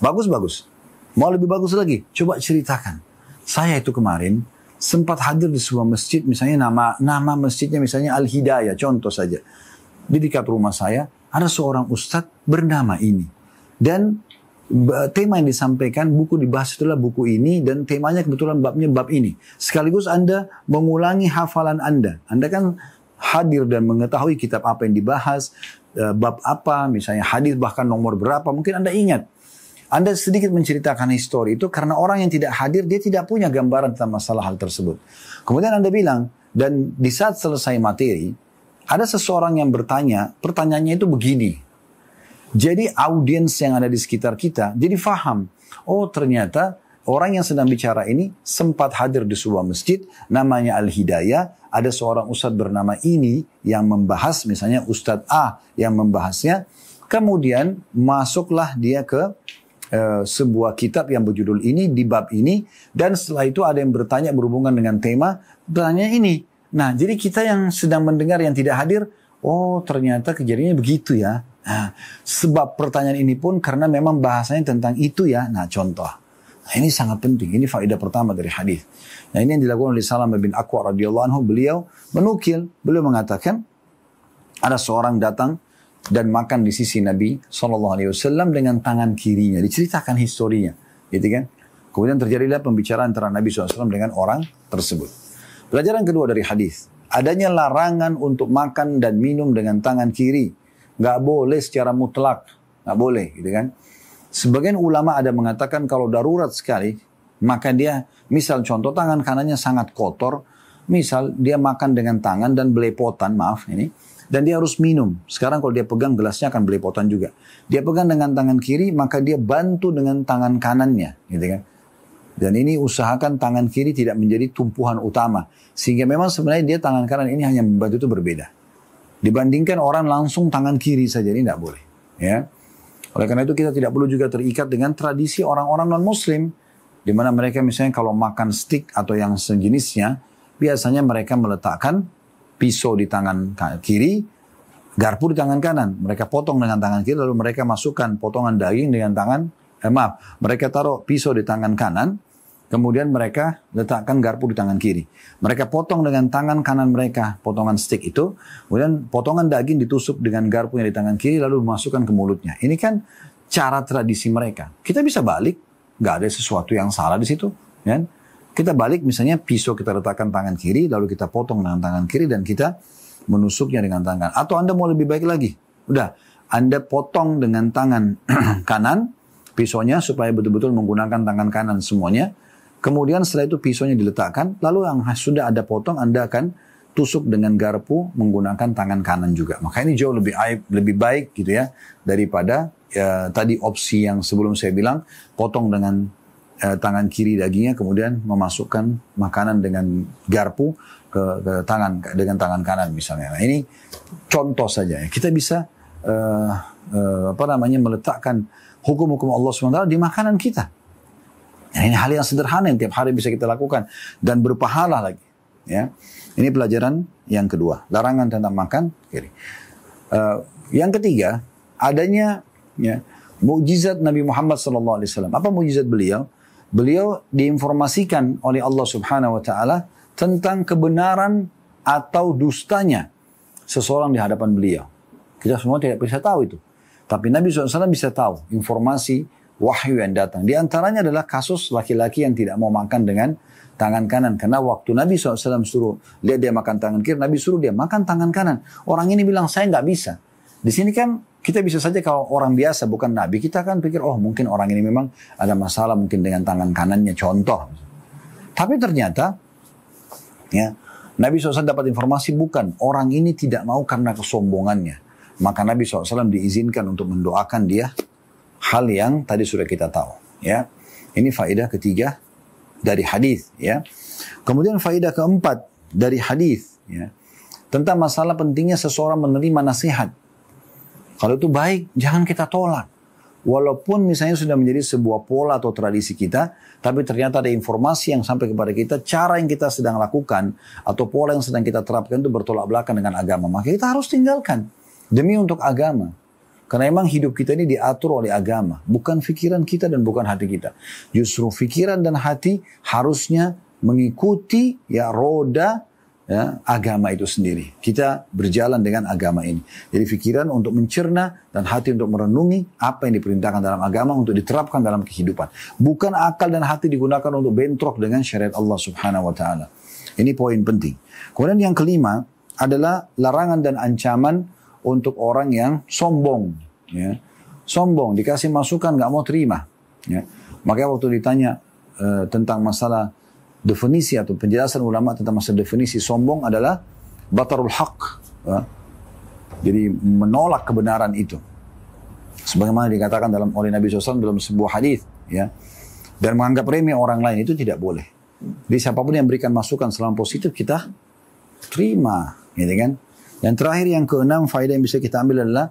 Bagus. Mau lebih bagus lagi, coba ceritakan. Saya itu kemarin sempat hadir di sebuah masjid, misalnya nama masjidnya misalnya Al-Hidayah, contoh saja. Di dekat rumah saya ada seorang ustadz bernama ini. Dan tema yang disampaikan, buku dibahas itulah buku ini, dan temanya kebetulan babnya bab ini. Sekaligus Anda mengulangi hafalan Anda. Anda kan hadir dan mengetahui kitab apa yang dibahas, bab apa, misalnya hadis bahkan nomor berapa, mungkin Anda ingat. Anda sedikit menceritakan histori itu karena orang yang tidak hadir, dia tidak punya gambaran tentang masalah hal tersebut. Kemudian Anda bilang, dan di saat selesai materi, ada seseorang yang bertanya, pertanyaannya itu begini. Jadi audiens yang ada di sekitar kita jadi faham, oh ternyata orang yang sedang bicara ini sempat hadir di sebuah masjid namanya Al-Hidayah, ada seorang ustadz bernama ini yang membahas, misalnya Ustadz A yang membahasnya, kemudian masuklah dia ke sebuah kitab yang berjudul ini di bab ini, dan setelah itu ada yang bertanya berhubungan dengan tema bertanya ini. Nah, jadi kita yang sedang mendengar yang tidak hadir, oh ternyata kejadiannya begitu ya. Nah, sebab pertanyaan ini pun karena memang bahasanya tentang itu ya. Nah, contoh. Nah, ini sangat penting. Ini faedah pertama dari hadis. Nah, ini yang dilakukan oleh Salamah bin Aqwa radhiyallahu anhu. Beliau mengatakan ada seorang datang dan makan di sisi Nabi SAW dengan tangan kirinya. Diceritakan historinya, gitu kan? Kemudian terjadilah pembicaraan antara Nabi SAW dengan orang tersebut. Pelajaran kedua dari hadis, adanya larangan untuk makan dan minum dengan tangan kiri. Nggak boleh secara mutlak, nggak boleh, gitu kan? Sebagian ulama ada mengatakan kalau darurat sekali, maka dia, misal contoh tangan kanannya sangat kotor, misal dia makan dengan tangan dan belepotan, dan dia harus minum. Sekarang kalau dia pegang gelasnya akan belepotan juga. Dia pegang dengan tangan kiri, maka dia bantu dengan tangan kanannya, gitu kan? Dan ini usahakan tangan kiri tidak menjadi tumpuan utama, sehingga memang sebenarnya dia tangan kanan ini hanya membantu itu berbeda. Dibandingkan orang langsung tangan kiri saja, ini tidak boleh. Ya. Oleh karena itu kita tidak perlu juga terikat dengan tradisi orang-orang non-muslim, di mana mereka misalnya kalau makan steak atau yang sejenisnya, biasanya mereka meletakkan pisau di tangan kiri, garpu di tangan kanan. Mereka potong dengan tangan kiri, lalu mereka masukkan potongan daging dengan mereka taruh pisau di tangan kanan, kemudian mereka letakkan garpu di tangan kiri. Mereka potong dengan tangan kanan mereka potongan steak itu. Kemudian potongan daging ditusuk dengan garpu yang di tangan kiri lalu dimasukkan ke mulutnya. Ini kan cara tradisi mereka. Kita bisa balik. Nggak ada sesuatu yang salah di situ. Kan? Kita balik misalnya pisau kita letakkan tangan kiri. Lalu kita potong dengan tangan kiri dan kita menusuknya dengan tangan. Atau Anda mau lebih baik lagi. Udah. Anda potong dengan tangan kanan pisaunya supaya betul-betul menggunakan tangan kanan semuanya. Kemudian setelah itu pisaunya diletakkan, lalu yang sudah ada potong Anda akan tusuk dengan garpu menggunakan tangan kanan juga. Maka ini jauh lebih baik gitu ya daripada tadi opsi yang sebelum saya bilang potong dengan tangan kiri dagingnya kemudian memasukkan makanan dengan garpu ke tangan dengan tangan kanan misalnya. Nah ini contoh saja ya. Kita bisa meletakkan hukum-hukum Allah SWT di makanan kita. Nah, ini hal yang sederhana yang tiap hari bisa kita lakukan dan berpahala lagi. Ya, ini pelajaran yang kedua, larangan tentang makan kiri. Yang ketiga, adanya mukjizat Nabi Muhammad SAW. Apa mukjizat beliau? beliau diinformasikan oleh Allah Subhanahu wa taala tentang kebenaran atau dustanya seseorang di hadapan beliau. Kita semua tidak bisa tahu itu. Tapi Nabi SAW bisa tahu informasi wahyu yang datang. Di antaranya adalah kasus laki-laki yang tidak mau makan dengan tangan kanan. Karena waktu Nabi SAW suruh lihat dia makan tangan kiri, Nabi suruh dia makan tangan kanan. Orang ini bilang, saya nggak bisa. Di sini kan kita bisa saja kalau orang biasa bukan Nabi, kita kan pikir, oh mungkin orang ini memang ada masalah mungkin dengan tangan kanannya, contoh. Tapi ternyata, ya, Nabi SAW dapat informasi bukan, orang ini tidak mau karena kesombongannya. Maka Nabi SAW diizinkan untuk mendoakan dia hal yang tadi sudah kita tahu. Ya, ini faedah ketiga dari hadis. Ya, kemudian faedah keempat dari hadis, ya, tentang masalah pentingnya seseorang menerima nasihat. Kalau itu baik, jangan kita tolak. Walaupun misalnya sudah menjadi sebuah pola atau tradisi kita, tapi ternyata ada informasi yang sampai kepada kita, cara yang kita sedang lakukan, atau pola yang sedang kita terapkan itu bertolak belakang dengan agama. Maka kita harus tinggalkan, demi untuk agama. Karena memang hidup kita ini diatur oleh agama. Bukan pikiran kita dan bukan hati kita. Justru pikiran dan hati harusnya mengikuti ya roda ya, agama itu sendiri. Kita berjalan dengan agama ini. Jadi pikiran untuk mencerna dan hati untuk merenungi apa yang diperintahkan dalam agama untuk diterapkan dalam kehidupan. Bukan akal dan hati digunakan untuk bentrok dengan syariat Allah Subhanahu wa taala. Ini poin penting. Kemudian yang kelima adalah larangan dan ancaman untuk orang yang sombong. Ya. Sombong, dikasih masukan nggak mau terima. Ya. Makanya waktu ditanya tentang masalah definisi atau penjelasan ulama tentang masalah definisi sombong adalah batarul haq, ya. Jadi menolak kebenaran itu, sebagaimana dikatakan oleh Nabi SAW dalam sebuah hadis, ya. Dan menganggap remeh orang lain itu tidak boleh. Jadi siapapun yang berikan masukan selama positif kita terima, gitu kan. Yang terakhir yang keenam faedah yang bisa kita ambil adalah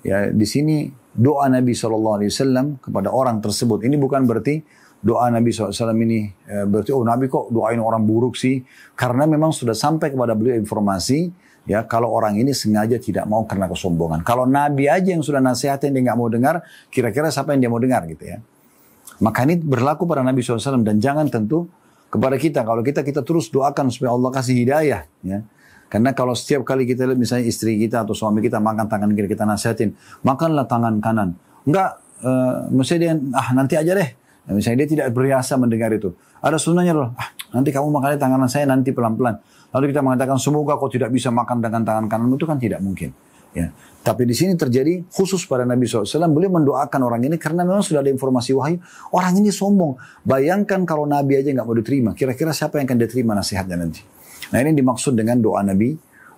ya di sini doa Nabi SAW kepada orang tersebut. Ini bukan berarti doa Nabi SAW ini berarti, oh Nabi kok doain orang buruk sih? Karena memang sudah sampai kepada beliau informasi, ya kalau orang ini sengaja tidak mau karena kesombongan. Kalau Nabi aja yang sudah nasihatin dia nggak mau dengar, kira-kira siapa yang dia mau dengar gitu ya? Maka ini berlaku pada Nabi SAW dan jangan tentu kepada kita. Kalau kita terus doakan supaya Allah kasih hidayah, ya. Karena kalau setiap kali kita lihat misalnya istri kita atau suami kita makan tangan kiri, kita nasihatin, makanlah tangan kanan. Enggak, mesti dia, nanti aja deh. Nah, misalnya dia tidak berbiasa mendengar itu. Ada sunnahnya loh, nanti kamu makannya tangan saya nanti pelan-pelan. Lalu kita mengatakan semoga kau tidak bisa makan dengan tangan kanan, itu kan tidak mungkin. Ya. Tapi di sini terjadi khusus pada Nabi SAW, beliau mendoakan orang ini karena memang sudah ada informasi wahyu, orang ini sombong. Bayangkan kalau Nabi aja nggak mau diterima, kira-kira siapa yang akan diterima nasihatnya nanti? Nah ini dimaksud dengan doa Nabi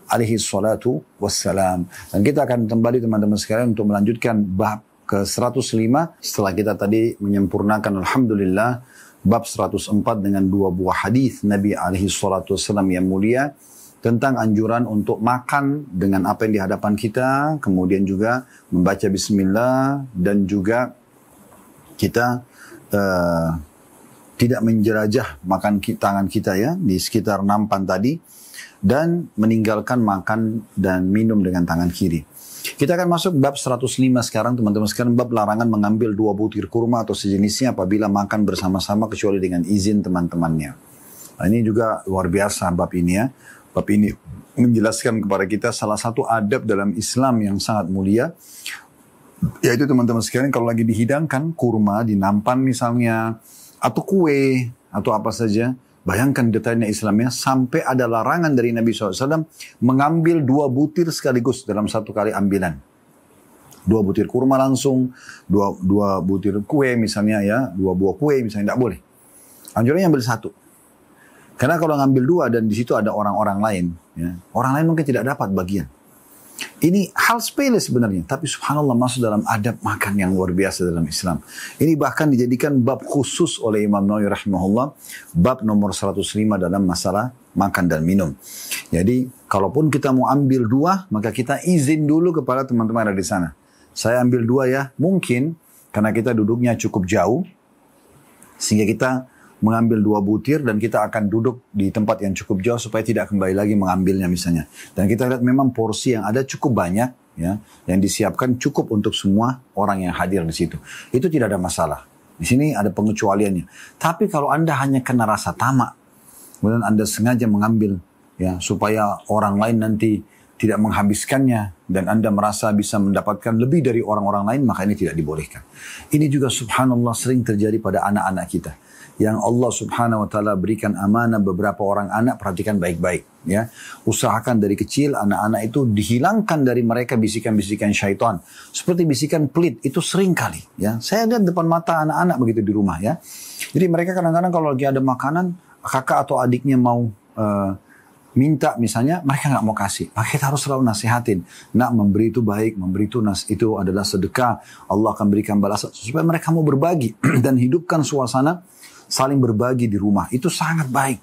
alaihi salatu wassalam. Dan kita akan kembali teman-teman sekalian untuk melanjutkan bab ke-105 setelah kita tadi menyempurnakan alhamdulillah bab 104 dengan 2 buah hadis Nabi alaihi salatu wassalam yang mulia tentang anjuran untuk makan dengan apa yang di hadapan kita, kemudian juga membaca bismillah dan juga kita tidak menjelajah makan tangan kita ya di sekitar nampan tadi dan meninggalkan makan dan minum dengan tangan kiri. Kita akan masuk bab 105 sekarang teman-teman sekalian, bab larangan mengambil 2 butir kurma atau sejenisnya apabila makan bersama-sama kecuali dengan izin teman-temannya. Nah, ini juga luar biasa bab ini ya. Bab ini menjelaskan kepada kita salah satu adab dalam Islam yang sangat mulia, yaitu teman-teman sekalian kalau lagi dihidangkan kurma di nampan misalnya atau kue atau apa saja, bayangkan detailnya Islamnya sampai ada larangan dari Nabi SAW mengambil 2 butir sekaligus dalam satu kali ambilan. 2 butir kurma langsung, 2 butir kue misalnya ya, 2 buah kue misalnya, tidak boleh. Anjurannya ambil 1. Karena kalau ngambil 2 dan di situ ada orang-orang lain, ya, orang lain mungkin tidak dapat bagian. Ini hal sepele sebenarnya, tapi subhanallah masuk dalam adab makan yang luar biasa dalam Islam. Ini bahkan dijadikan bab khusus oleh Imam Nawawi rahimahullah, bab nomor 105 dalam masalah makan dan minum. Jadi, kalaupun kita mau ambil 2, maka kita izin dulu kepada teman-teman yang ada di sana. Saya ambil 2 ya, mungkin karena kita duduknya cukup jauh, sehingga kita mengambil 2 butir dan kita akan duduk di tempat yang cukup jauh supaya tidak kembali lagi mengambilnya misalnya. Dan kita lihat memang porsi yang ada cukup banyak ya, yang disiapkan cukup untuk semua orang yang hadir di situ. Itu tidak ada masalah. Di sini ada pengecualiannya. Tapi kalau Anda hanya kena rasa tamak, kemudian Anda sengaja mengambil ya supaya orang lain nanti tidak menghabiskannya dan Anda merasa bisa mendapatkan lebih dari orang-orang lain, maka ini tidak dibolehkan. Ini juga subhanallah sering terjadi pada anak-anak kita. Yang Allah subhanahu wa ta'ala berikan amanah beberapa orang anak, perhatikan baik-baik. Ya. Usahakan dari kecil anak-anak itu dihilangkan dari mereka bisikan-bisikan syaitan. Seperti bisikan pelit, itu sering kali. Ya. Saya lihat depan mata anak-anak begitu di rumah. Ya. Jadi mereka kadang-kadang kalau lagi ada makanan, kakak atau adiknya mau minta misalnya, mereka nggak mau kasih. Maka kita harus selalu nasihatin. Nak, memberi itu baik, memberi itu itu adalah sedekah. Allah akan berikan balasan. Supaya mereka mau berbagi dan hidupkan suasana saling berbagi di rumah. Itu sangat baik.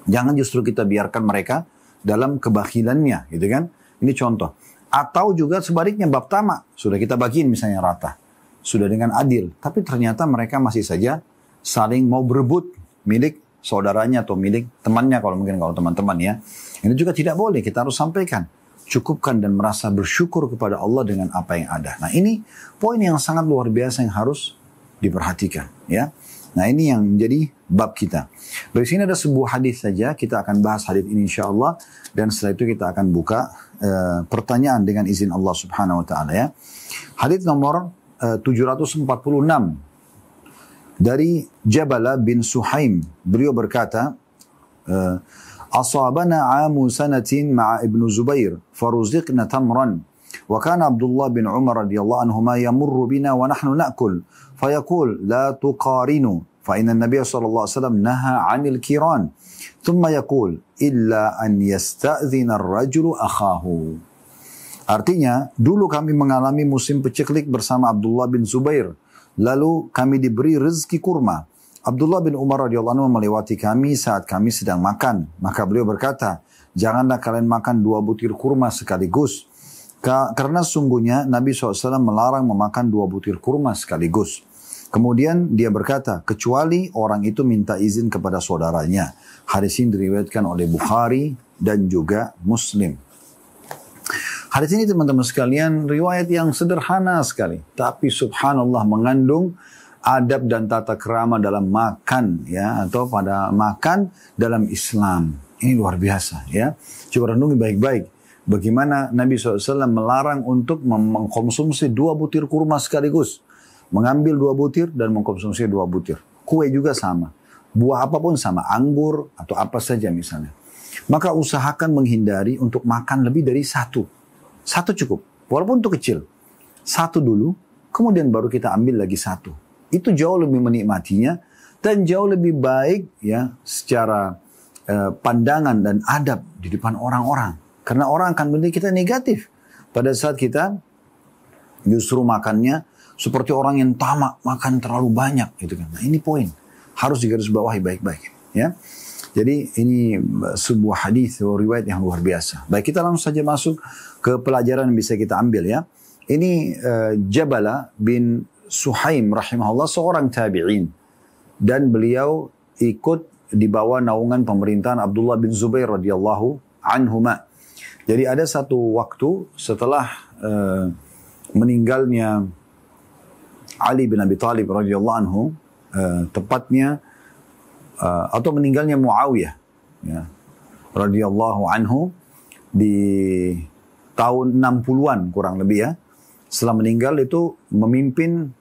Jangan justru kita biarkan mereka dalam kebakilannya, gitu kan. Ini contoh. Atau juga sebaliknya bab tamak. Sudah kita bagiin misalnya rata. Sudah dengan adil. Tapi ternyata mereka masih saja saling mau berebut milik saudaranya atau milik temannya, kalau mungkin kalau teman-teman ya. Ini juga tidak boleh, kita harus sampaikan. Cukupkan dan merasa bersyukur kepada Allah dengan apa yang ada. Nah ini poin yang sangat luar biasa yang harus diperhatikan ya. Nah ini yang menjadi bab kita. Dari sini ada sebuah hadis saja, kita akan bahas hadis ini insyaAllah. Dan setelah itu kita akan buka pertanyaan dengan izin Allah subhanahu wa ta'ala ya. Hadis nomor 746. Dari Jabala bin Suhaim, beliau berkata, Asabana amu sanatin ma'a ibnu Zubair, faruziqna tamran, wa kana Abdullah bin Umar radiyallahu anhuma yamurru bina wa nahnu na'kul, fayaqul la tuqarinu, fa inna an-nabiy sallallahu alaihi wasallam naha 'anil kiran, thumma yaqul illa an yasta'dhina ar-rajulu akhahu. Artinya, dulu kami mengalami musim peceklik bersama Abdullah bin Zubair. Lalu kami diberi rezeki kurma. Abdullah bin Umar radhiyallahu anhu melewati kami saat kami sedang makan. Maka beliau berkata, janganlah kalian makan 2 butir kurma sekaligus. Karena sungguhnya Nabi SAW melarang memakan 2 butir kurma sekaligus. Kemudian dia berkata, kecuali orang itu minta izin kepada saudaranya. Hadis ini diriwayatkan oleh Bukhari dan juga Muslim. Hadis ini teman-teman sekalian riwayat yang sederhana sekali. Tapi subhanallah mengandung adab dan tata krama dalam makan ya. Atau pada makan dalam Islam. Ini luar biasa ya. Coba renungi baik-baik. Bagaimana Nabi SAW melarang untuk mengkonsumsi 2 butir kurma sekaligus. Mengambil 2 butir dan mengkonsumsi 2 butir. Kue juga sama. Buah apapun sama. Anggur atau apa saja misalnya. Maka usahakan menghindari untuk makan lebih dari 1. 1 cukup, walaupun itu kecil. 1 dulu, kemudian baru kita ambil lagi 1. Itu jauh lebih menikmatinya dan jauh lebih baik ya secara pandangan dan adab di depan orang-orang. Karena orang akan menilai kita negatif pada saat kita justru makannya seperti orang yang tamak, makan terlalu banyak gitu kan. Nah, ini poin harus digarisbawahi baik-baik ya. Jadi ini sebuah hadis atau riwayat yang luar biasa. Baik, kita langsung saja masuk ke pelajaran yang bisa kita ambil ya. Ini Jabala bin Suhaim rahimahullah seorang tabi'in. Dan beliau ikut di bawah naungan pemerintahan Abdullah bin Zubair radhiyallahu anhuma. Jadi ada satu waktu setelah meninggalnya Ali bin Abi Thalib radhiyallahu anhu, tepatnya atau meninggalnya Muawiyah ya, radhiyallahu anhu di tahun 60-an kurang lebih ya. Setelah meninggal itu memimpin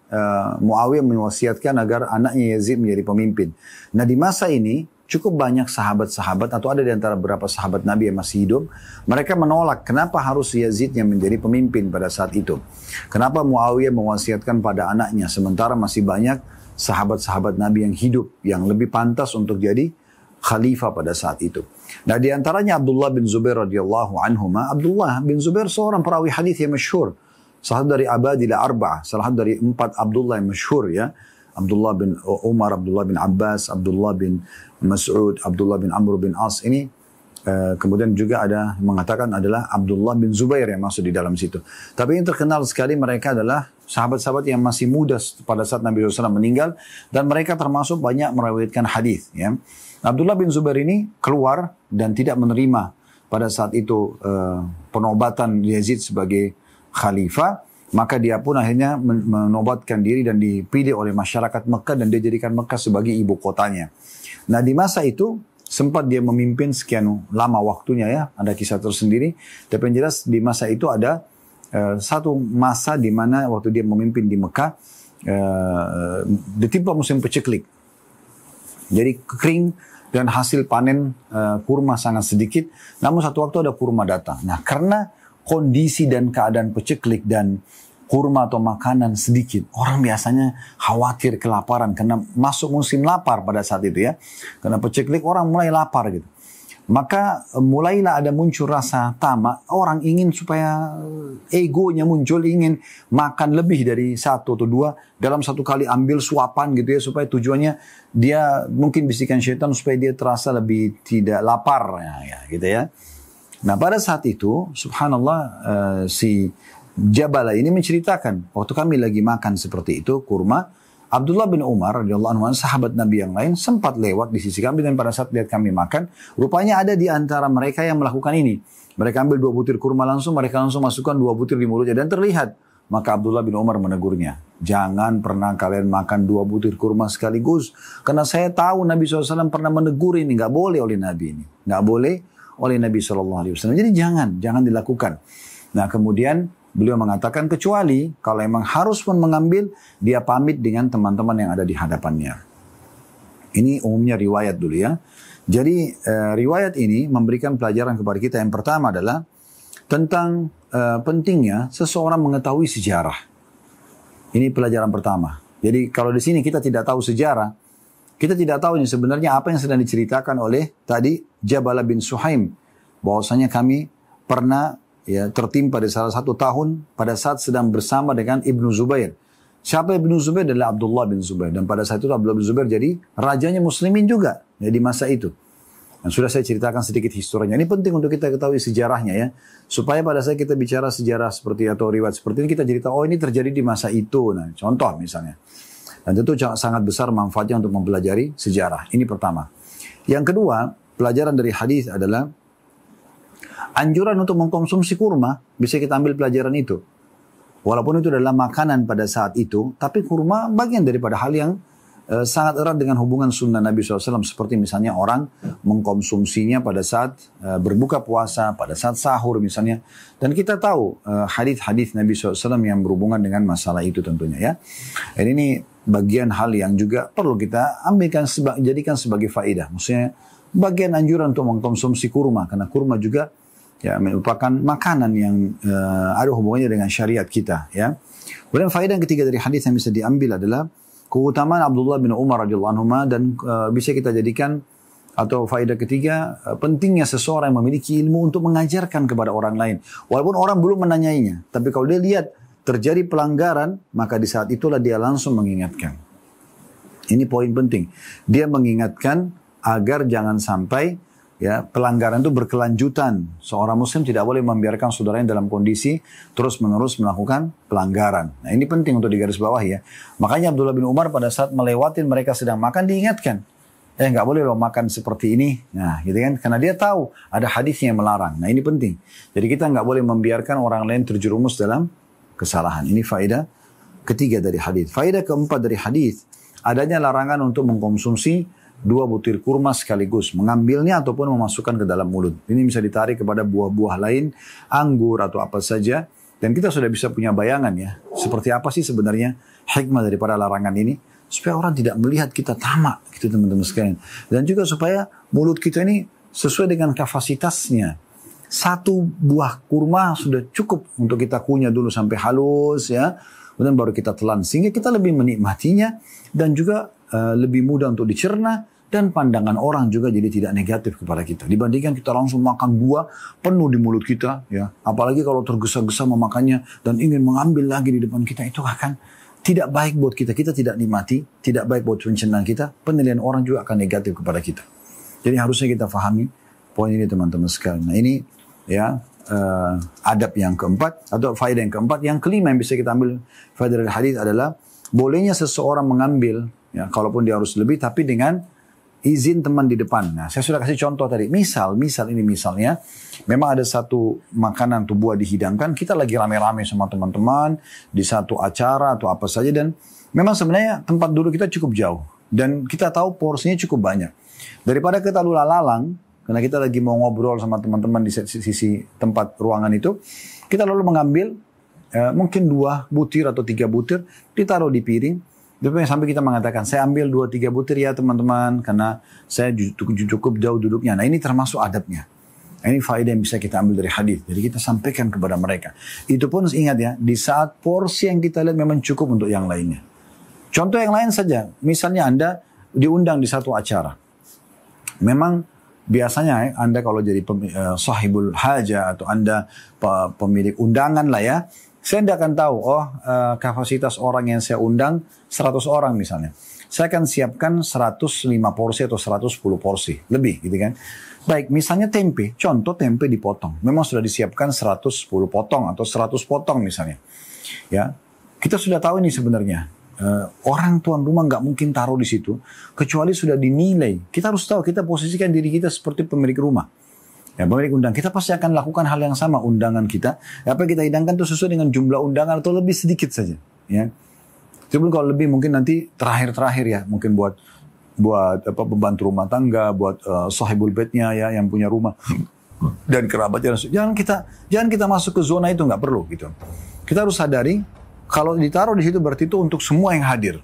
Muawiyah mewasiatkan agar anaknya Yazid menjadi pemimpin. Nah di masa ini cukup banyak sahabat-sahabat atau ada di antara beberapa sahabat Nabi yang masih hidup, mereka menolak kenapa harus Yazid yang menjadi pemimpin pada saat itu. Kenapa Muawiyah mewasiatkan pada anaknya sementara masih banyak sahabat-sahabat Nabi yang hidup, yang lebih pantas untuk jadi khalifah pada saat itu. Nah di antaranya Abdullah bin Zubair radhiyallahu anhuma. Abdullah bin Zubair seorang perawi hadis yang masyhur. Salah dari Abadilah Arba'ah, salah dari 4 Abdullah yang masyhur ya. Abdullah bin Umar, Abdullah bin Abbas, Abdullah bin Mas'ud, Abdullah bin Amr bin As. Ini kemudian juga ada yang mengatakan adalah Abdullah bin Zubair yang masuk di dalam situ. Tapi yang terkenal sekali mereka adalah sahabat-sahabat yang masih muda pada saat Nabi SAW meninggal. Dan mereka termasuk banyak meriwayatkan hadis. Ya. Abdullah bin Zubair ini keluar dan tidak menerima pada saat itu penobatan Yazid sebagai khalifah. Maka dia pun akhirnya menobatkan diri dan dipilih oleh masyarakat Mekah dan dia jadikan Mekah sebagai ibu kotanya. Nah di masa itu sempat dia memimpin sekian lama waktunya ya, ada kisah tersendiri. Tapi yang jelas di masa itu ada satu masa di mana waktu dia memimpin di Mekah ditimpa musim peceklik. Jadi kering dan hasil panen kurma sangat sedikit. Namun satu waktu ada kurma datang. Nah karena kondisi dan keadaan peceklik dan kurma atau makanan sedikit, orang biasanya khawatir kelaparan karena masuk musim lapar pada saat itu ya. Karena peceklik orang mulai lapar gitu. Maka mulailah ada muncul rasa tamak, orang ingin supaya egonya muncul, ingin makan lebih dari satu atau dua dalam satu kali, ambil suapan gitu ya, supaya tujuannya dia mungkin bisikan syaitan supaya dia terasa lebih tidak lapar ya gitu ya. Nah pada saat itu subhanallah si Jabala ini menceritakan waktu kami lagi makan seperti itu kurma, Abdullah bin Umar radhiyallahu anhu sahabat Nabi yang lain sempat lewat di sisi kami dan pada saat lihat kami makan rupanya ada di antara mereka yang melakukan ini. Mereka ambil 2 butir kurma langsung, mereka langsung masukkan 2 butir di mulutnya dan terlihat. Maka Abdullah bin Umar menegurnya, jangan pernah kalian makan 2 butir kurma sekaligus karena saya tahu Nabi SAW pernah menegur ini, nggak boleh oleh Nabi ini, nggak boleh oleh Nabi SAW. Jadi jangan dilakukan. Nah kemudian beliau mengatakan kecuali kalau memang harus pun mengambil, dia pamit dengan teman-teman yang ada di hadapannya. Ini umumnya riwayat dulu ya. Jadi riwayat ini memberikan pelajaran kepada kita. Yang pertama adalah tentang pentingnya seseorang mengetahui sejarah. Ini pelajaran pertama. Jadi kalau di sini kita tidak tahu sejarah, kita tidak tahu ini sebenarnya apa yang sedang diceritakan oleh tadi Jabala bin Suhaim. Bahwasanya kami pernah ya tertimpa di salah satu tahun pada saat sedang bersama dengan Ibnu Zubair. Siapa Ibnu Zubair? Adalah Abdullah bin Zubair. Dan pada saat itu Abdullah bin Zubair jadi rajanya muslimin juga ya, di masa itu. Dan sudah saya ceritakan sedikit historinya. Ini penting untuk kita ketahui sejarahnya ya. Supaya pada saat kita bicara sejarah seperti atau riwayat seperti ini, kita jadi tahu, oh ini terjadi di masa itu. Nah, contoh misalnya. Dan tentu sangat besar manfaatnya untuk mempelajari sejarah. Ini pertama. Yang kedua, pelajaran dari hadis adalah anjuran untuk mengkonsumsi kurma. Bisa kita ambil pelajaran itu. Walaupun itu adalah makanan pada saat itu, tapi kurma bagian daripada hal yang sangat erat dengan hubungan sunnah Nabi SAW. Seperti misalnya orang mengkonsumsinya pada saat berbuka puasa, pada saat sahur misalnya. Dan kita tahu hadis-hadis Nabi SAW yang berhubungan dengan masalah itu tentunya ya. Dan ini bagian hal yang juga perlu kita ambilkan, jadikan sebagai faedah. Maksudnya bagian anjuran untuk mengkonsumsi kurma. Karena kurma juga ya merupakan makanan yang ada hubungannya dengan syariat kita ya. Kemudian faedah yang ketiga dari hadis yang bisa diambil adalah keutamaan Abdullah bin Umar radhiyallahu anhu dan bisa kita jadikan atau faedah ketiga pentingnya seseorang yang memiliki ilmu untuk mengajarkan kepada orang lain walaupun orang belum menanyainya, tapi kalau dia lihat terjadi pelanggaran maka di saat itulah dia langsung mengingatkan. Ini poin penting, dia mengingatkan agar jangan sampai ya pelanggaran itu berkelanjutan. Seorang muslim tidak boleh membiarkan saudaranya dalam kondisi terus-menerus melakukan pelanggaran. Nah ini penting untuk digarisbawahi ya. Makanya Abdullah bin Umar pada saat melewatin mereka sedang makan diingatkan, nggak boleh lo makan seperti ini. Nah gitu kan, karena dia tahu ada hadisnya yang melarang. Nah ini penting. Jadi kita nggak boleh membiarkan orang lain terjerumus dalam kesalahan. Ini faedah ketiga dari hadis. Faedah keempat dari hadis, adanya larangan untuk mengkonsumsi 2 butir kurma sekaligus, mengambilnya ataupun memasukkan ke dalam mulut. Ini bisa ditarik kepada buah-buah lain, anggur atau apa saja. Dan kita sudah bisa punya bayangan ya, seperti apa sih sebenarnya hikmah daripada larangan ini. Supaya orang tidak melihat kita tamak gitu teman-teman sekalian. Dan juga supaya mulut kita ini sesuai dengan kapasitasnya. 1 buah kurma sudah cukup untuk kita kunyah dulu sampai halus ya. Kemudian baru kita telan. Sehingga kita lebih menikmatinya dan juga lebih mudah untuk dicerna dan pandangan orang juga jadi tidak negatif kepada kita. Dibandingkan kita langsung makan buah penuh di mulut kita, ya. Apalagi kalau tergesa-gesa memakannya dan ingin mengambil lagi di depan kita, itu akan tidak baik buat kita. Kita tidak nikmati, tidak baik buat pencernaan kita. Penilaian orang juga akan negatif kepada kita. Jadi harusnya kita fahami poin ini teman-teman sekalian. Nah ini ya adab yang keempat atau faedah yang keempat. Yang kelima yang bisa kita ambil faedah dari hadis adalah bolehnya seseorang mengambil, ya, kalaupun dia harus lebih, tapi dengan izin teman di depan. Nah, saya sudah kasih contoh tadi. Misal ini misalnya, memang ada satu makanan atau buah dihidangkan, kita lagi rame-rame sama teman-teman di satu acara atau apa saja, dan memang sebenarnya tempat duduk kita cukup jauh dan kita tahu porsinya cukup banyak. Daripada kita lalang, karena kita lagi mau ngobrol sama teman-teman di sisi tempat ruangan itu, kita lalu mengambil mungkin 2 butir atau 3 butir, ditaruh di piring. Sampai kita mengatakan, saya ambil 2-3 butir ya teman-teman, karena saya cukup jauh duduknya. Nah, ini termasuk adabnya. Ini faedah yang bisa kita ambil dari hadis. Jadi kita sampaikan kepada mereka. Itu pun ingat ya, di saat porsi yang kita lihat memang cukup untuk yang lainnya. Contoh yang lain saja, misalnya Anda diundang di satu acara. Memang biasanya Anda kalau jadi sahibul haja atau Anda pemilik undangan lah ya, saya tidak akan tahu, kapasitas orang yang saya undang 100 orang misalnya. Saya akan siapkan 105 porsi atau 110 porsi. Lebih gitu kan. Baik, misalnya tempe. Contoh tempe dipotong. Memang sudah disiapkan 110 potong atau 100 potong misalnya. Ya, kita sudah tahu ini sebenarnya. Orang tuan rumah nggak mungkin taruh di situ. Kecuali sudah dinilai. Kita harus tahu, kita posisikan diri kita seperti pemilik rumah. Ya, pemilik undangan, kita pasti akan lakukan hal yang sama undangan kita. Apa yang kita hidangkan itu sesuai dengan jumlah undangan atau lebih sedikit saja. Ya. Cuma kalau lebih mungkin nanti terakhir ya, mungkin buat pembantu rumah tangga, buat sahibul baitnya ya yang punya rumah dan kerabatnya. Jangan kita masuk ke zona itu, nggak perlu gitu. Kita harus sadari kalau ditaruh di situ berarti itu untuk semua yang hadir.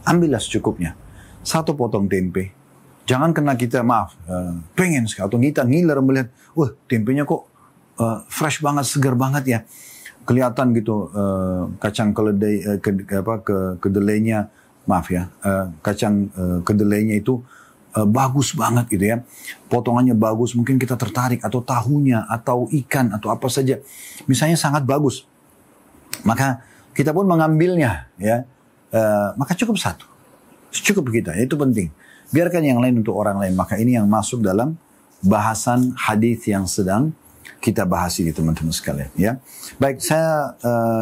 Ambillah secukupnya. 1 potong tempe. Jangan kena kita, pengen sekali. Atau kita ngiler melihat, wah tempenya kok fresh banget, segar banget ya. Kelihatan gitu kacang kedelainya, kacang kedelainya itu bagus banget gitu ya. Potongannya bagus, mungkin kita tertarik. Atau tahunya, atau ikan, atau apa saja. Misalnya sangat bagus. Maka kita pun mengambilnya ya. Maka cukup 1. Cukup kita, itu penting. Biarkan yang lain untuk orang lain. Maka ini yang masuk dalam bahasan hadis yang sedang kita bahas ini teman-teman sekalian. Ya. Baik, saya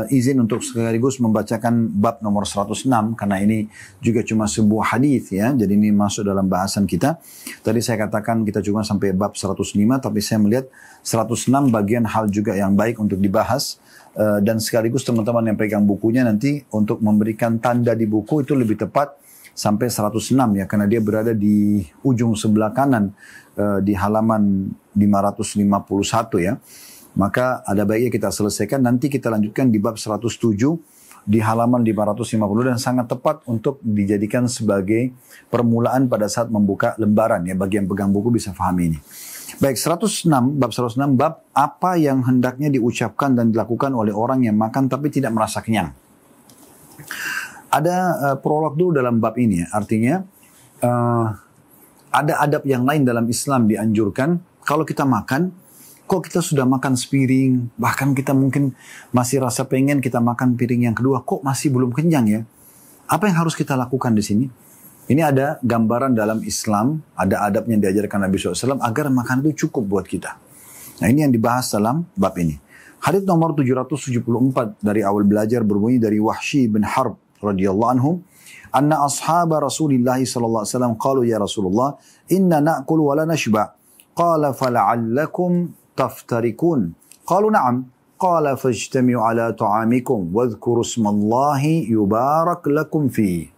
izin untuk sekaligus membacakan bab nomor 106. Karena ini juga cuma sebuah hadis ya. Jadi ini masuk dalam bahasan kita. Tadi saya katakan kita cuma sampai bab 105. Tapi saya melihat 106 bagian hal juga yang baik untuk dibahas. Dan sekaligus teman-teman yang pegang bukunya nanti untuk memberikan tanda di buku itu lebih tepat sampai 106 ya, karena dia berada di ujung sebelah kanan di halaman 551 ya. Maka ada baiknya kita selesaikan, nanti kita lanjutkan di bab 107 di halaman 550 dan sangat tepat untuk dijadikan sebagai permulaan pada saat membuka lembaran ya, bagi yang pegang buku bisa pahami ini. Baik, 106, bab 106, bab apa yang hendaknya diucapkan dan dilakukan oleh orang yang makan tapi tidak merasa kenyang. Ada prolog dulu dalam bab ini ya. Artinya ada adab yang lain dalam Islam dianjurkan. Kalau kita makan, kok kita sudah makan sepiring, bahkan kita mungkin masih rasa pengen kita makan piring yang kedua, kok masih belum kenyang ya. Apa yang harus kita lakukan di sini? Ini ada gambaran dalam Islam, ada adab yang diajarkan Nabi SAW agar makan itu cukup buat kita. Nah ini yang dibahas dalam bab ini. Hadits nomor 774 dari awal belajar berbunyi dari Wahsy bin Harb radhiyallahu anhu, anna ashab Rasulillah sallallahu alaihi wasallam qalu ya Rasulullah inna na'kul wa la nashba qala fala'allakum taftarikun qalu na'am qala fajtami'u ala ta'amikum wadhkuru ismallahi yubarak lakum fi.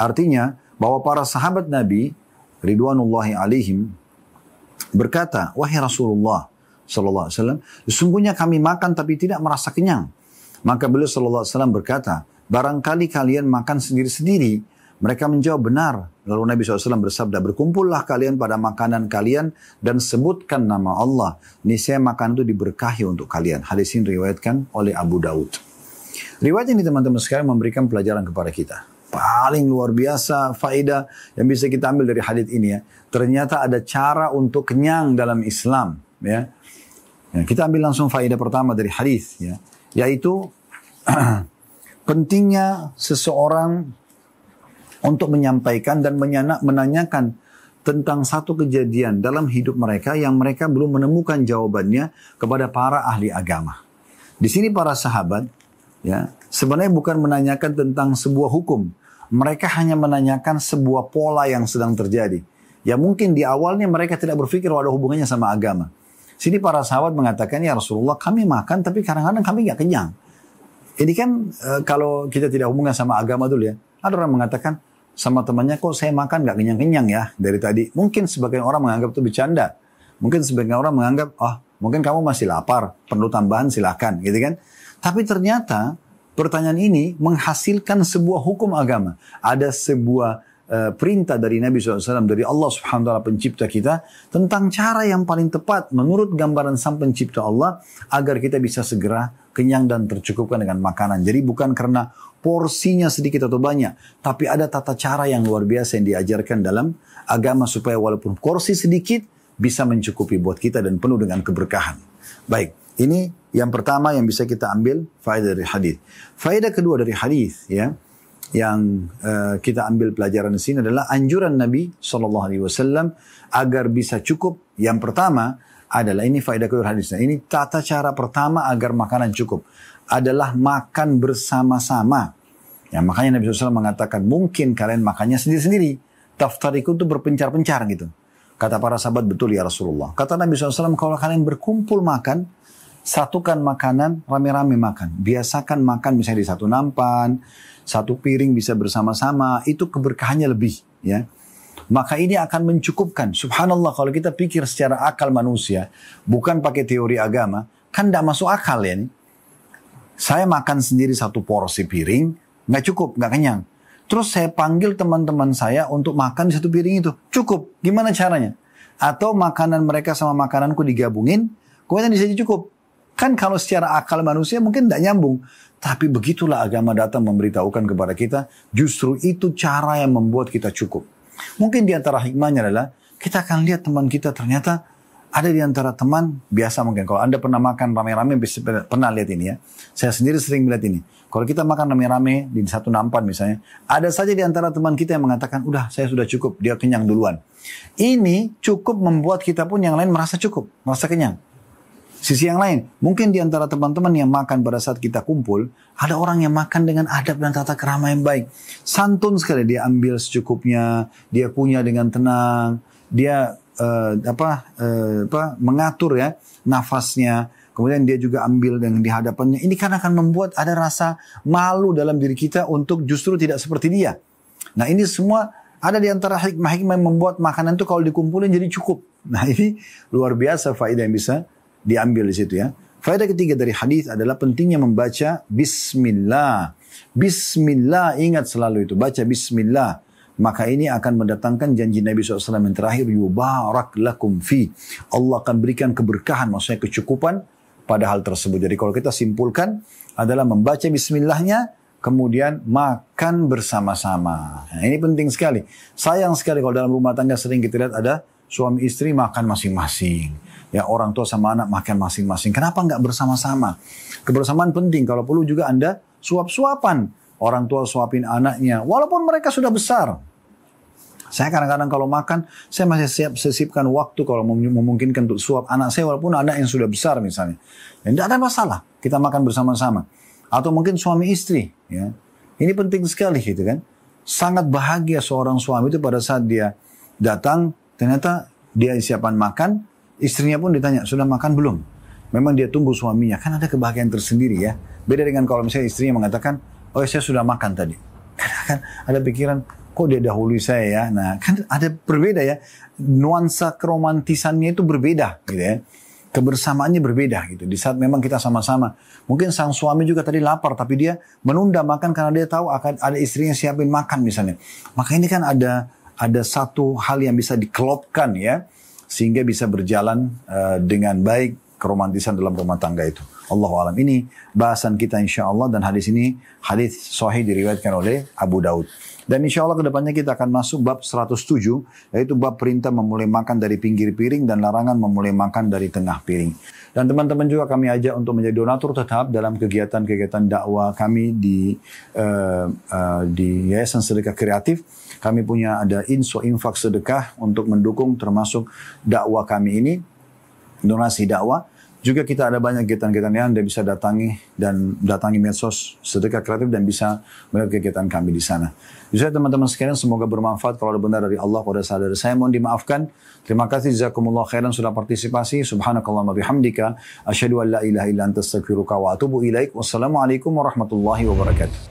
Artinya bahwa para sahabat Nabi ridwanullahi alaihim berkata, wahai Rasulullah sallallahu alaihi wasallam, sesungguhnya kami makan tapi tidak merasa kenyang. Maka beliau sallallahu alaihi wasallam berkata, barangkali kalian makan sendiri-sendiri. Mereka menjawab benar. Lalu Nabi SAW bersabda, berkumpullah kalian pada makanan kalian dan sebutkan nama Allah. Niscaya makan itu diberkahi untuk kalian. Hadis ini diriwayatkan oleh Abu Daud. Riwayat ini teman-teman sekalian memberikan pelajaran kepada kita. Paling luar biasa faedah yang bisa kita ambil dari hadis ini ya. Ternyata ada cara untuk kenyang dalam Islam. Ya. Kita ambil langsung faedah pertama dari hadis ya. Yaitu pentingnya seseorang untuk menyampaikan dan menanyakan tentang satu kejadian dalam hidup mereka yang mereka belum menemukan jawabannya kepada para ahli agama. Di sini para sahabat ya sebenarnya bukan menanyakan tentang sebuah hukum Mereka hanya menanyakan sebuah pola yang sedang terjadi. Ya mungkin di awalnya mereka tidak berpikir ada hubungannya sama agama. Sini para sahabat mengatakan, ya Rasulullah kami makan tapi kadang-kadang kami nggak kenyang. Ini kan kalau kita tidak hubungan sama agama dulu ya. Ada orang mengatakan sama temannya, kok saya makan nggak kenyang-kenyang ya dari tadi. Mungkin sebagian orang menganggap itu bercanda. Mungkin sebagian orang menganggap, mungkin kamu masih lapar, perlu tambahan silakan gitu kan. Tapi ternyata pertanyaan ini menghasilkan sebuah hukum agama. Ada sebuah perintah dari Nabi SAW, dari Allah Subhanahu Wa Taala pencipta kita, tentang cara yang paling tepat menurut gambaran sang pencipta Allah, agar kita bisa segera kenyang dan tercukupkan dengan makanan. Jadi bukan karena porsinya sedikit atau banyak, tapi ada tata cara yang luar biasa yang diajarkan dalam agama, supaya walaupun porsi sedikit, bisa mencukupi buat kita dan penuh dengan keberkahan. Baik, ini yang pertama yang bisa kita ambil faedah dari hadis. Faedah kedua dari hadis ya, yang kita ambil pelajaran di sini adalah anjuran Nabi SAW agar bisa cukup. Yang pertama adalah, ini faedah kedua hadisnya. Ini tata cara pertama agar makanan cukup adalah makan bersama-sama. Ya, makanya Nabi SAW mengatakan mungkin kalian makannya sendiri-sendiri. Taftariku itu berpencar-pencar gitu. Kata para sahabat, betul ya Rasulullah. Kata Nabi SAW, kalau kalian berkumpul makan, satukan makanan, rame-rame makan. Biasakan makan misalnya di satu nampan, satu piring bisa bersama-sama, itu keberkahannya lebih ya. Maka ini akan mencukupkan. Subhanallah, kalau kita pikir secara akal manusia, bukan pakai teori agama, kan tidak masuk akal ya nih. Saya makan sendiri satu porsi piring, nggak cukup, nggak kenyang. Terus saya panggil teman-teman saya untuk makan di satu piring itu, cukup. Gimana caranya? Atau makanan mereka sama makananku digabungin, kemudian bisa cukup. Kan kalau secara akal manusia mungkin tidak nyambung. Tapi begitulah agama datang memberitahukan kepada kita, justru itu cara yang membuat kita cukup. Mungkin di antara hikmahnya adalah, kita akan lihat teman kita ternyata ada di antara teman, biasa mungkin. Kalau Anda pernah makan rame-rame, pernah lihat ini ya. Saya sendiri sering melihat ini. Kalau kita makan rame-rame di satu nampan misalnya, ada saja di antara teman kita yang mengatakan, udah saya sudah cukup, dia kenyang duluan. Ini cukup membuat kita pun yang lain merasa cukup, merasa kenyang. Sisi yang lain, mungkin di antara teman-teman yang makan pada saat kita kumpul, ada orang yang makan dengan adab dan tata krama yang baik. Santun sekali, dia ambil secukupnya, dia punya dengan tenang, dia mengatur ya nafasnya, kemudian dia juga ambil dengan di hadapannya. Ini kan akan membuat ada rasa malu dalam diri kita untuk justru tidak seperti dia. Nah ini semua ada di antara hikmah-hikmah yang membuat makanan itu kalau dikumpulin jadi cukup. Nah ini luar biasa faedah yang bisa diambil di situ ya. Faedah ketiga dari hadis adalah pentingnya membaca Bismillah. Bismillah, ingat selalu itu, baca Bismillah. Maka ini akan mendatangkan janji Nabi SAW yang terakhir, yubarak lakum fi. Allah akan berikan keberkahan, maksudnya kecukupan pada hal tersebut. Jadi kalau kita simpulkan adalah membaca Bismillahnya, kemudian makan bersama-sama. Nah, ini penting sekali. Sayang sekali kalau dalam rumah tangga sering kita lihat ada suami istri makan masing-masing. Ya, orang tua sama anak makan masing-masing. Kenapa nggak bersama-sama? Kebersamaan penting. Kalau perlu juga Anda suap-suapan. Orang tua suapin anaknya. Walaupun mereka sudah besar. Saya kadang-kadang kalau makan, saya masih sisipkan waktu kalau memungkinkan untuk suap anak saya. Walaupun anak yang sudah besar misalnya. Dan tidak ada masalah. Kita makan bersama-sama. Atau mungkin suami istri. Ya. Ini penting sekali gitu kan. Sangat bahagia seorang suami itu pada saat dia datang. Ternyata dia siapkan makan. Istrinya pun ditanya, sudah makan belum? Memang dia tunggu suaminya. Kan ada kebahagiaan tersendiri ya. Beda dengan kalau misalnya istrinya mengatakan, oh saya sudah makan tadi. Kan ada pikiran, kok dia dahului saya ya. Nah kan ada berbeda ya. Nuansa keromantisannya itu berbeda gitu ya. Kebersamaannya berbeda gitu. Di saat memang kita sama-sama. Mungkin sang suami juga tadi lapar, tapi dia menunda makan karena dia tahu akan ada istrinya siapin makan misalnya. Maka ini kan ada satu hal yang bisa dikelopkan ya. Sehingga bisa berjalan dengan baik keromantisan dalam rumah tangga itu. Allahu a'lam. Ini bahasan kita insya Allah, dan hadis ini hadis sahih diriwayatkan oleh Abu Daud. Dan insya Allah kedepannya kita akan masuk bab 107, yaitu bab perintah memulai makan dari pinggir piring dan larangan memulai makan dari tengah piring. Dan teman-teman juga kami ajak untuk menjadi donatur tetap dalam kegiatan-kegiatan dakwah kami di Yayasan Sedekah Kreatif. Kami punya ada infak sedekah untuk mendukung termasuk dakwah kami ini, donasi dakwah. Juga kita ada banyak kegiatan-kegiatan yang Anda bisa datangi medsos Sedekah Kreatif dan bisa melihat kegiatan kami di sana. Bisa teman-teman sekalian, semoga bermanfaat. Kalau ada benar dari Allah, pada saat dari saya mohon dimaafkan. Terima kasih jazakumullah khairan sudah partisipasi. Subhanakallahumma bihamdika asyhadu an la ilaha illa anta astaghfiruka wa atubu ilaik. Wassalamualaikum warahmatullahi wabarakatuh.